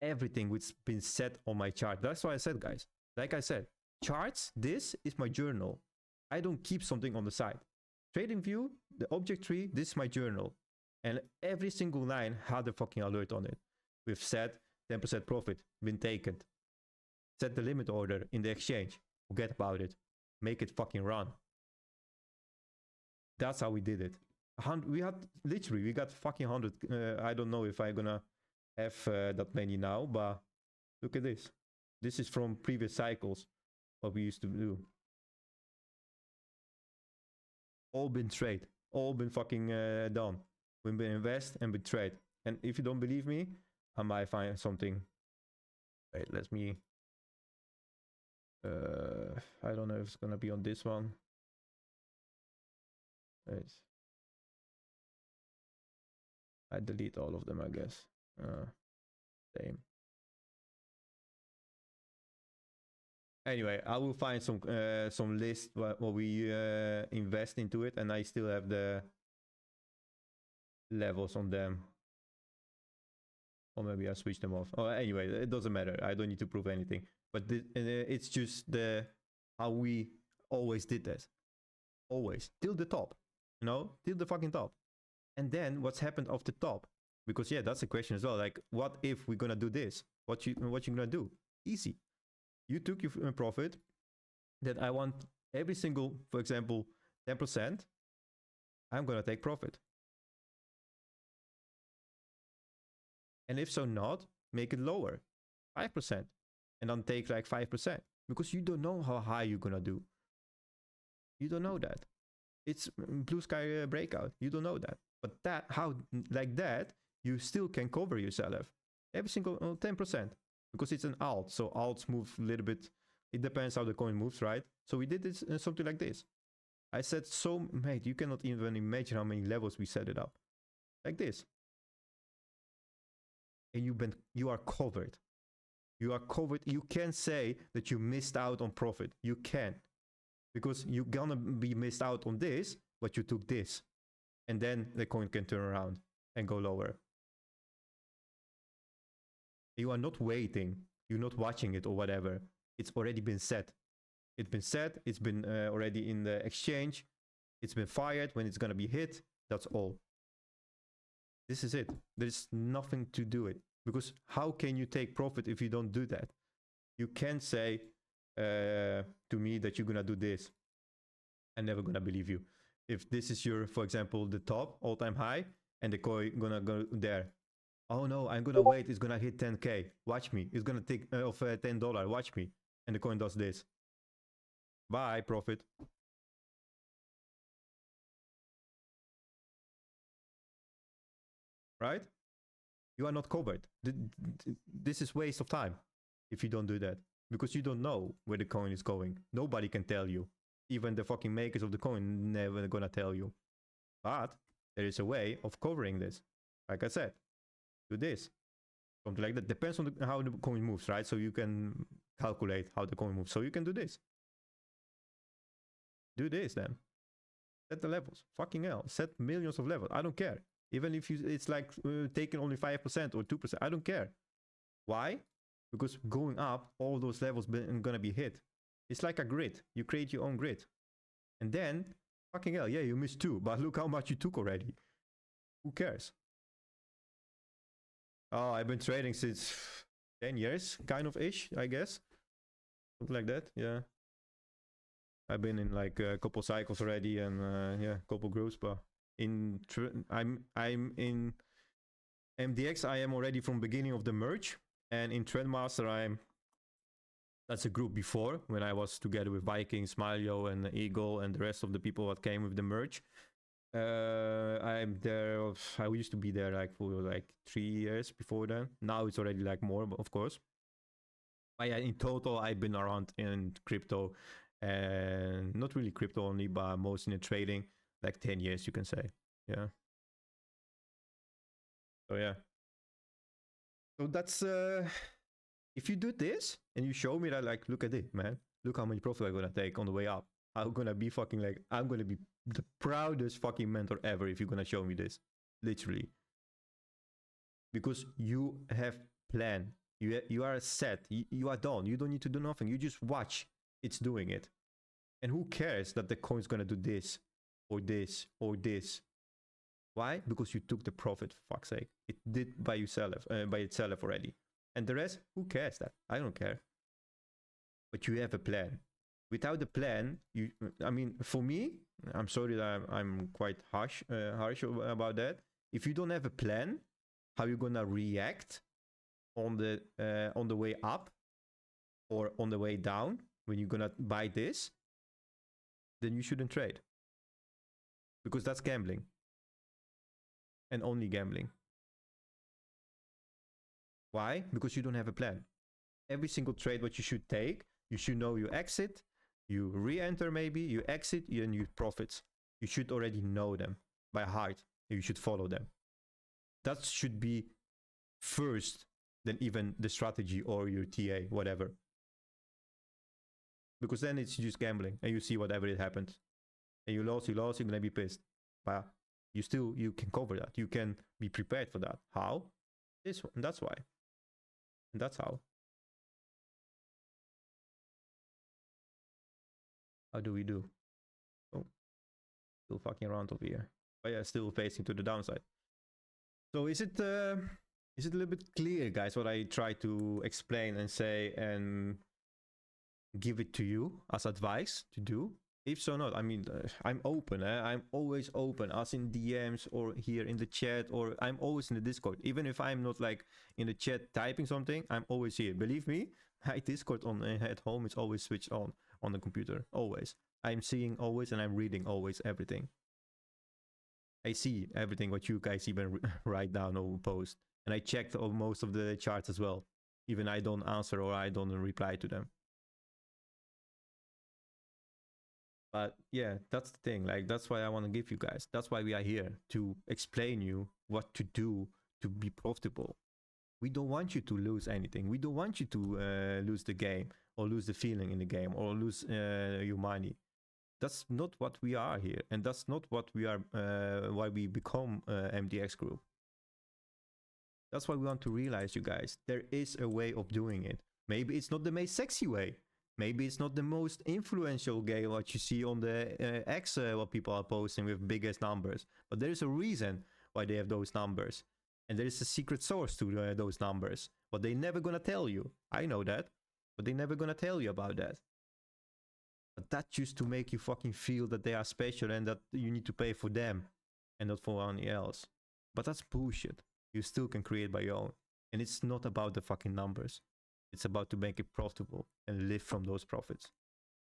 Everything which has been set on my chart. That's why I said, guys, like I said, charts, this is my journal. I don't keep something on the side. Trading view, the object tree, this is my journal. And every single line had a fucking alert on it. We've said 10% profit, been taken. Set the limit order in the exchange. Forget about it. Make it fucking run. That's how we did it. We had, literally, we got fucking 100. I don't know if I'm gonna have that many now, but look at this. This is from previous cycles. what we used to do. All been trade, all been fucking done. We've been invest and been trade. And if you don't believe me, I might find something. Wait, let me. I don't know if it's gonna be on this one. Wait. I delete all of them, I guess. Same. Anyway, I will find some list what we invest into it, and I still have the levels on them. Or maybe I switch them off. Oh, anyway, it doesn't matter. I don't need to prove anything. But it's just how we always did this. Always. Till the top. You know? Till the fucking top. And then what's happened off the top? Because yeah, that's a question as well. Like, what if we're gonna do this? What you gonna do? Easy. You took your profit that I want every single, for example, 10%. I'm gonna take profit. And if so not, make it lower, 5%. And then take like 5%. Because you don't know how high you're gonna do. You don't know that. It's blue sky breakout. You don't know that. But that, how, like that, you still can cover yourself. Every single 10%. Because it's an alt. So alts move a little bit. It depends how the coin moves, right? So we did this something like this. I said, so, mate, you cannot even imagine how many levels we set it up. Like this. And you are covered. You are covered. You can say that you missed out on profit. You can. Because you're gonna be missed out on this, but you took this. And then the coin can turn around and go lower. You are not waiting. You're not watching it or whatever. It's already been set. It's been set. It's been already in the exchange. It's been fired when it's gonna be hit. That's all. This is it. There's nothing to do it. Because how can you take profit if you don't do that? You can't say to me that you're gonna do this. I'm never gonna believe you. If this is your, for example, the top all-time high, and the coin gonna go there. Oh no, I'm gonna wait. It's gonna hit 10k. Watch me. It's gonna take off $10. Watch me. And the coin does this. Bye, profit. Right? You are not covered. This is waste of time if you don't do that. Because you don't know where the coin is going. Nobody can tell you. Even the fucking makers of the coin never gonna tell you. But there is a way of covering this. Like I said, do this. Something like that. Depends on how the coin moves, right? So you can calculate how the coin moves. So you can do this. Do this then. Set the levels. Fucking hell. Set millions of levels. I don't care. Even if it's like taking only 5% or 2%. I don't care. Why? Because going up, all those levels gonna be hit. It's like a grid. You create your own grid. And then, fucking hell, yeah, you missed 2. But look how much you took already. Who cares? Oh, I've been trading since 10 years, kind of ish, I guess. Something like that, yeah. I've been in like a couple cycles already, and yeah, a couple groups, but I'm in MDX. I am already from beginning of the merge, and in Trendmaster that's a group before when I was together with Viking, Smilio, and Eagle, and the rest of the people that came with the merge. I'm there. I used to be there like for like 3 years before then. Now it's already like more, of course. But yeah, in total, I've been around in crypto, and not really crypto only, but mostly in trading, like 10 years, you can say. Yeah. So yeah. So that's if you do this and you show me that, like, look at it, man. Look how much profit I'm gonna take on the way up. I'm gonna be fucking like, I'm gonna be the proudest fucking mentor ever if you're gonna show me this. Literally. Because you have plan. You are set. You are done. You don't need to do nothing. You just watch it's doing it. And who cares that the coin's gonna do this or this or this? Why? Because you took the profit, for fuck's sake. It did by itself already. And the rest, who cares that? I don't care. But you have a plan. Without the plan, I mean, for me, I'm sorry that I'm quite harsh about that. If you don't have a plan, how you gonna react on the way up or on the way down, when you're gonna buy this, then you shouldn't trade, because that's gambling, and only gambling. Why? Because you don't have a plan. Every single trade what you should take, you should know you exit, you re-enter maybe, you exit, and you profits. You should already know them by heart. You should follow them. That should be first than even the strategy or your TA, whatever. Because then it's just gambling, and you see whatever it happens. And you lost, you're gonna be pissed. But you can cover that. You can be prepared for that. How? This one, and that's why. And that's how. How do we do? Oh, still fucking around over here. But yeah, still facing to the downside. So is it a little bit clear, guys, what I try to explain and say and give it to you as advice to do? If so, not. I mean, I'm open. I'm always open, as in DMs or here in the chat, or I'm always in the Discord. Even if I'm not like in the chat typing something, I'm always here. Believe me, my Discord at home is always switched on the computer. Always. I'm seeing always, and I'm reading always everything. I see everything what you guys even write down or post. And I checked most of the charts as well. Even I don't answer or I don't reply to them. But yeah, that's the thing. Like, that's why I want to give you guys. That's why we are here, to explain you what to do to be profitable. We don't want you to lose anything. We don't want you to lose the game, or lose the feeling in the game, or lose your money. That's not what we are here, and that's not what we are. Why we become MDX Group. That's why we want to realize, you guys, there is a way of doing it. Maybe it's not the most sexy way. Maybe it's not the most influential game what you see on the X, what people are posting with biggest numbers. But there is a reason why they have those numbers. And there is a secret source to those numbers. But they're never gonna tell you. I know that. But they're never gonna tell you about that. But that's just to make you fucking feel that they are special and that you need to pay for them and not for anyone else. But that's bullshit. You still can create by your own. And it's not about the fucking numbers. It's about to make it profitable and live from those profits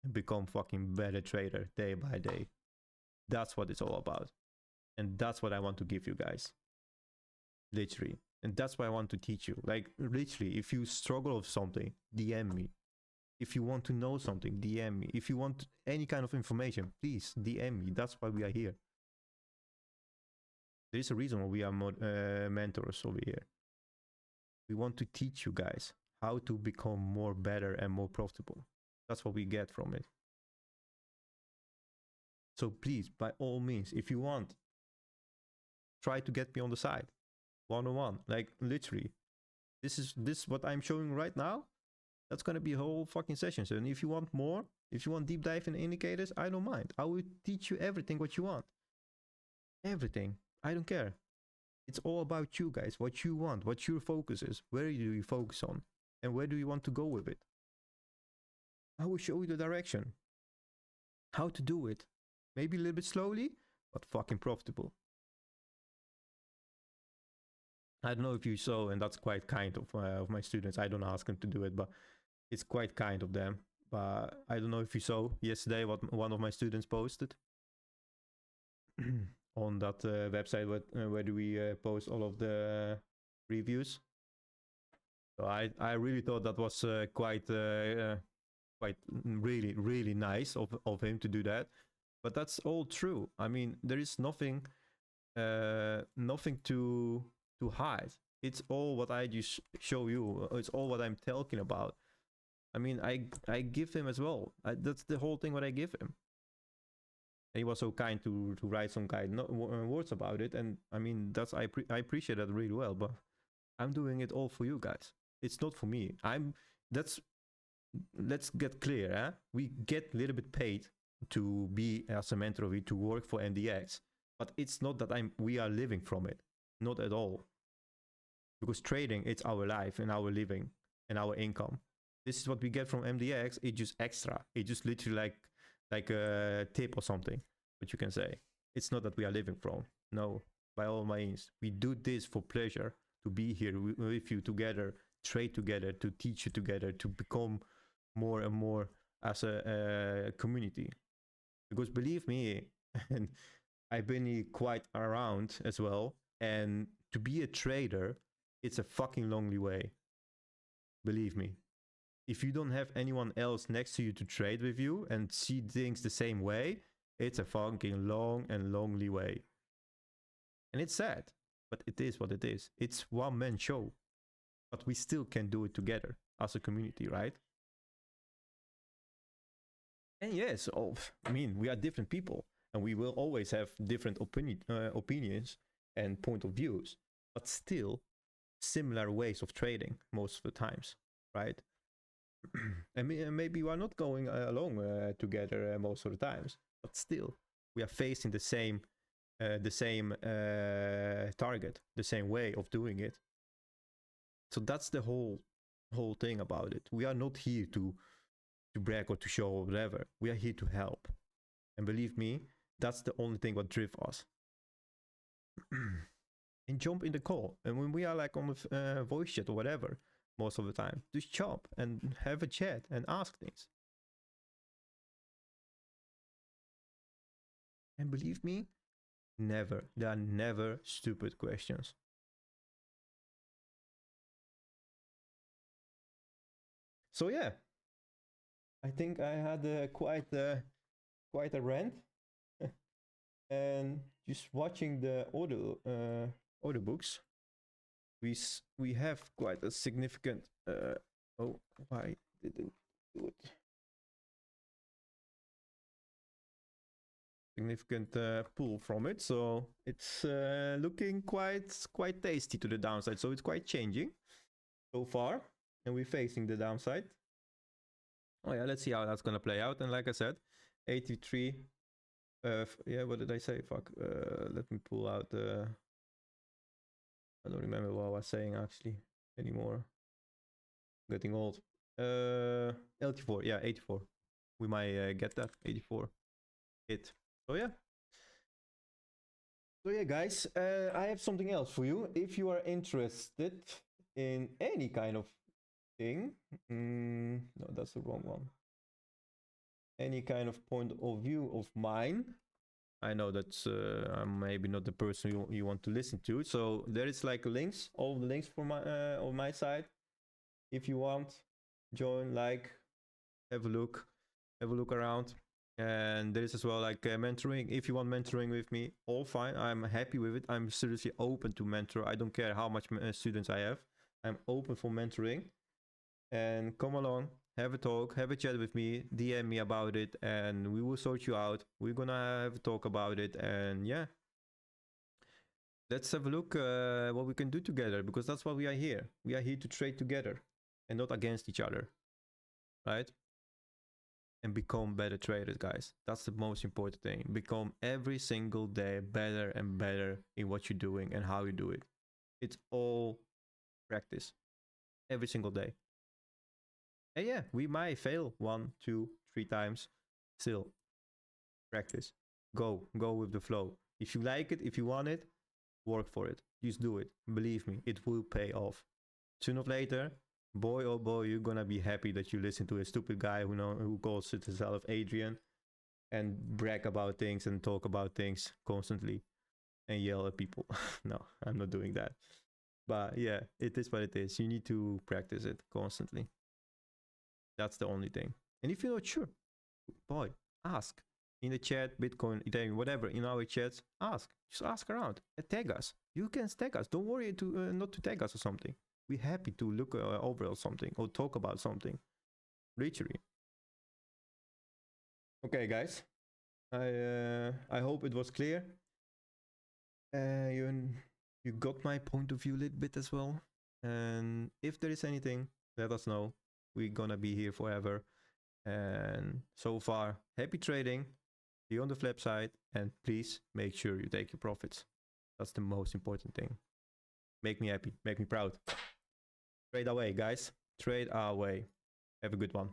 and become fucking better trader day by day. That's what it's all about. And that's what I want to give you guys. Literally. And that's what I want to teach you. Like, literally, if you struggle with something, DM me. If you want to know something, DM me. If you want any kind of information, please DM me. That's why we are here. There is a reason why we are mentors over here. We want to teach you guys how to become more better and more profitable. That's what we get from it. So please, by all means, if you want, try to get me on the side. One-on-one. Like, literally. This is what I'm showing right now. That's gonna be a whole fucking session. So, and if you want more, if you want deep dive in indicators, I don't mind. I will teach you everything what you want. Everything. I don't care. It's all about you guys. What you want. What your focus is. Where do you focus on? And where do you want to go with it? I will show you the direction. How to do it. Maybe a little bit slowly, but fucking profitable. I don't know if you saw, and that's quite kind of my students. I don't ask them to do it, but it's quite kind of them. But I don't know if you saw yesterday what one of my students posted on that website where do we post all of the reviews. So I really thought that was quite really nice of him to do that. But that's all true. I mean, there is nothing to hide. It's all what I just show you. It's all what I'm talking about. I mean, I give him as well. That's the whole thing what I give him. And he was so kind to write some kind words about it. And I mean, I appreciate that really well. But I'm doing it all for you guys. It's not for me. Let's get clear. Eh? We get a little bit paid to be as a mentor of it, to work for MDX. But it's not that we are living from it. Not at all. Because trading, it's our life and our living and our income. This is what we get from MDX. It's just extra. It's just literally like a tip or something, what you can say. It's not that we are living from. No, by all means. We do this for pleasure, to be here with you together, trade together, to teach you together, to become more and more as a community. Because believe me, and I've been quite around as well, and to be a trader, it's a fucking lonely way. Believe me. If you don't have anyone else next to you to trade with you and see things the same way, it's a fucking long and lonely way. And it's sad, but it is what it is. It's one-man show, but we still can do it together as a community, right? And yes, I mean, we are different people, and we will always have different opinions and point of views, but still similar ways of trading most of the times, right? And maybe we are not going along together most of the times, but still we are facing the same target, the same way of doing it. So that's the whole thing about it. We are not here to brag or to show or whatever. We are here to help, and believe me, that's the only thing what drives us. And jump in the call, and when we are like on the voice chat or whatever, most of the time, just jump and have a chat and ask things. And believe me, there are never stupid questions. So yeah, I think I had quite a rant. And just watching the audio books, we have quite a significant oh, why didn't do it? Significant pull from it, so it's looking quite tasty to the downside. So it's quite changing so far, and we're facing the downside. Oh yeah, let's see how that's gonna play out. And like I said, 83. Yeah, what did I say? Fuck. Let me pull out the. I don't remember what I was saying actually anymore. Getting old. LT4, yeah, 84. We might get that 84 hit. So yeah. So yeah, guys, I have something else for you. If you are interested in any kind of thing, no, that's the wrong one. Any kind of point of view of mine. I know that's I'm maybe not the person you want to listen to. So there is like links, all the links for my on my side. If you want, join, like, have a look around. And there is as well like mentoring. If you want mentoring with me, all fine. I'm happy with it. I'm seriously open to mentor. I don't care how much students I have. I'm open for mentoring. And come along, have a talk, have a chat with me, DM me about it, and we will sort you out. We're gonna have a talk about it, and yeah, let's have a look what we can do together, because that's why we are here. We are here to trade together and not against each other, right? And become better traders, guys. That's the most important thing. Become every single day better and better in what you're doing and how you do it. It's all practice every single day. And yeah, we might fail 1, 2, 3 times. Still, practice. Go with the flow. If you like it, if you want it, work for it. Just do it. Believe me, it will pay off. Sooner or later, boy oh boy, you're gonna be happy that you listen to a stupid guy who calls himself Adrian and brag about things and talk about things constantly and yell at people. No, I'm not doing that. But yeah, it is what it is. You need to practice it constantly. That's the only thing. And if you're not sure, boy, ask. In the chat, Bitcoin, Ethereum, whatever, in our chats, ask. Just ask around. Tag us. You can tag us. Don't worry to not to tag us or something. We're happy to look over something or talk about something. Literally. Okay, guys. I hope it was clear. You got my point of view a little bit as well. And if there is anything, let us know. We're gonna be here forever. And so far, happy trading. Be on the flip side, and please make sure you take your profits. That's the most important thing. Make me happy, make me proud. Trade away, guys. Trade our way. Have a good one.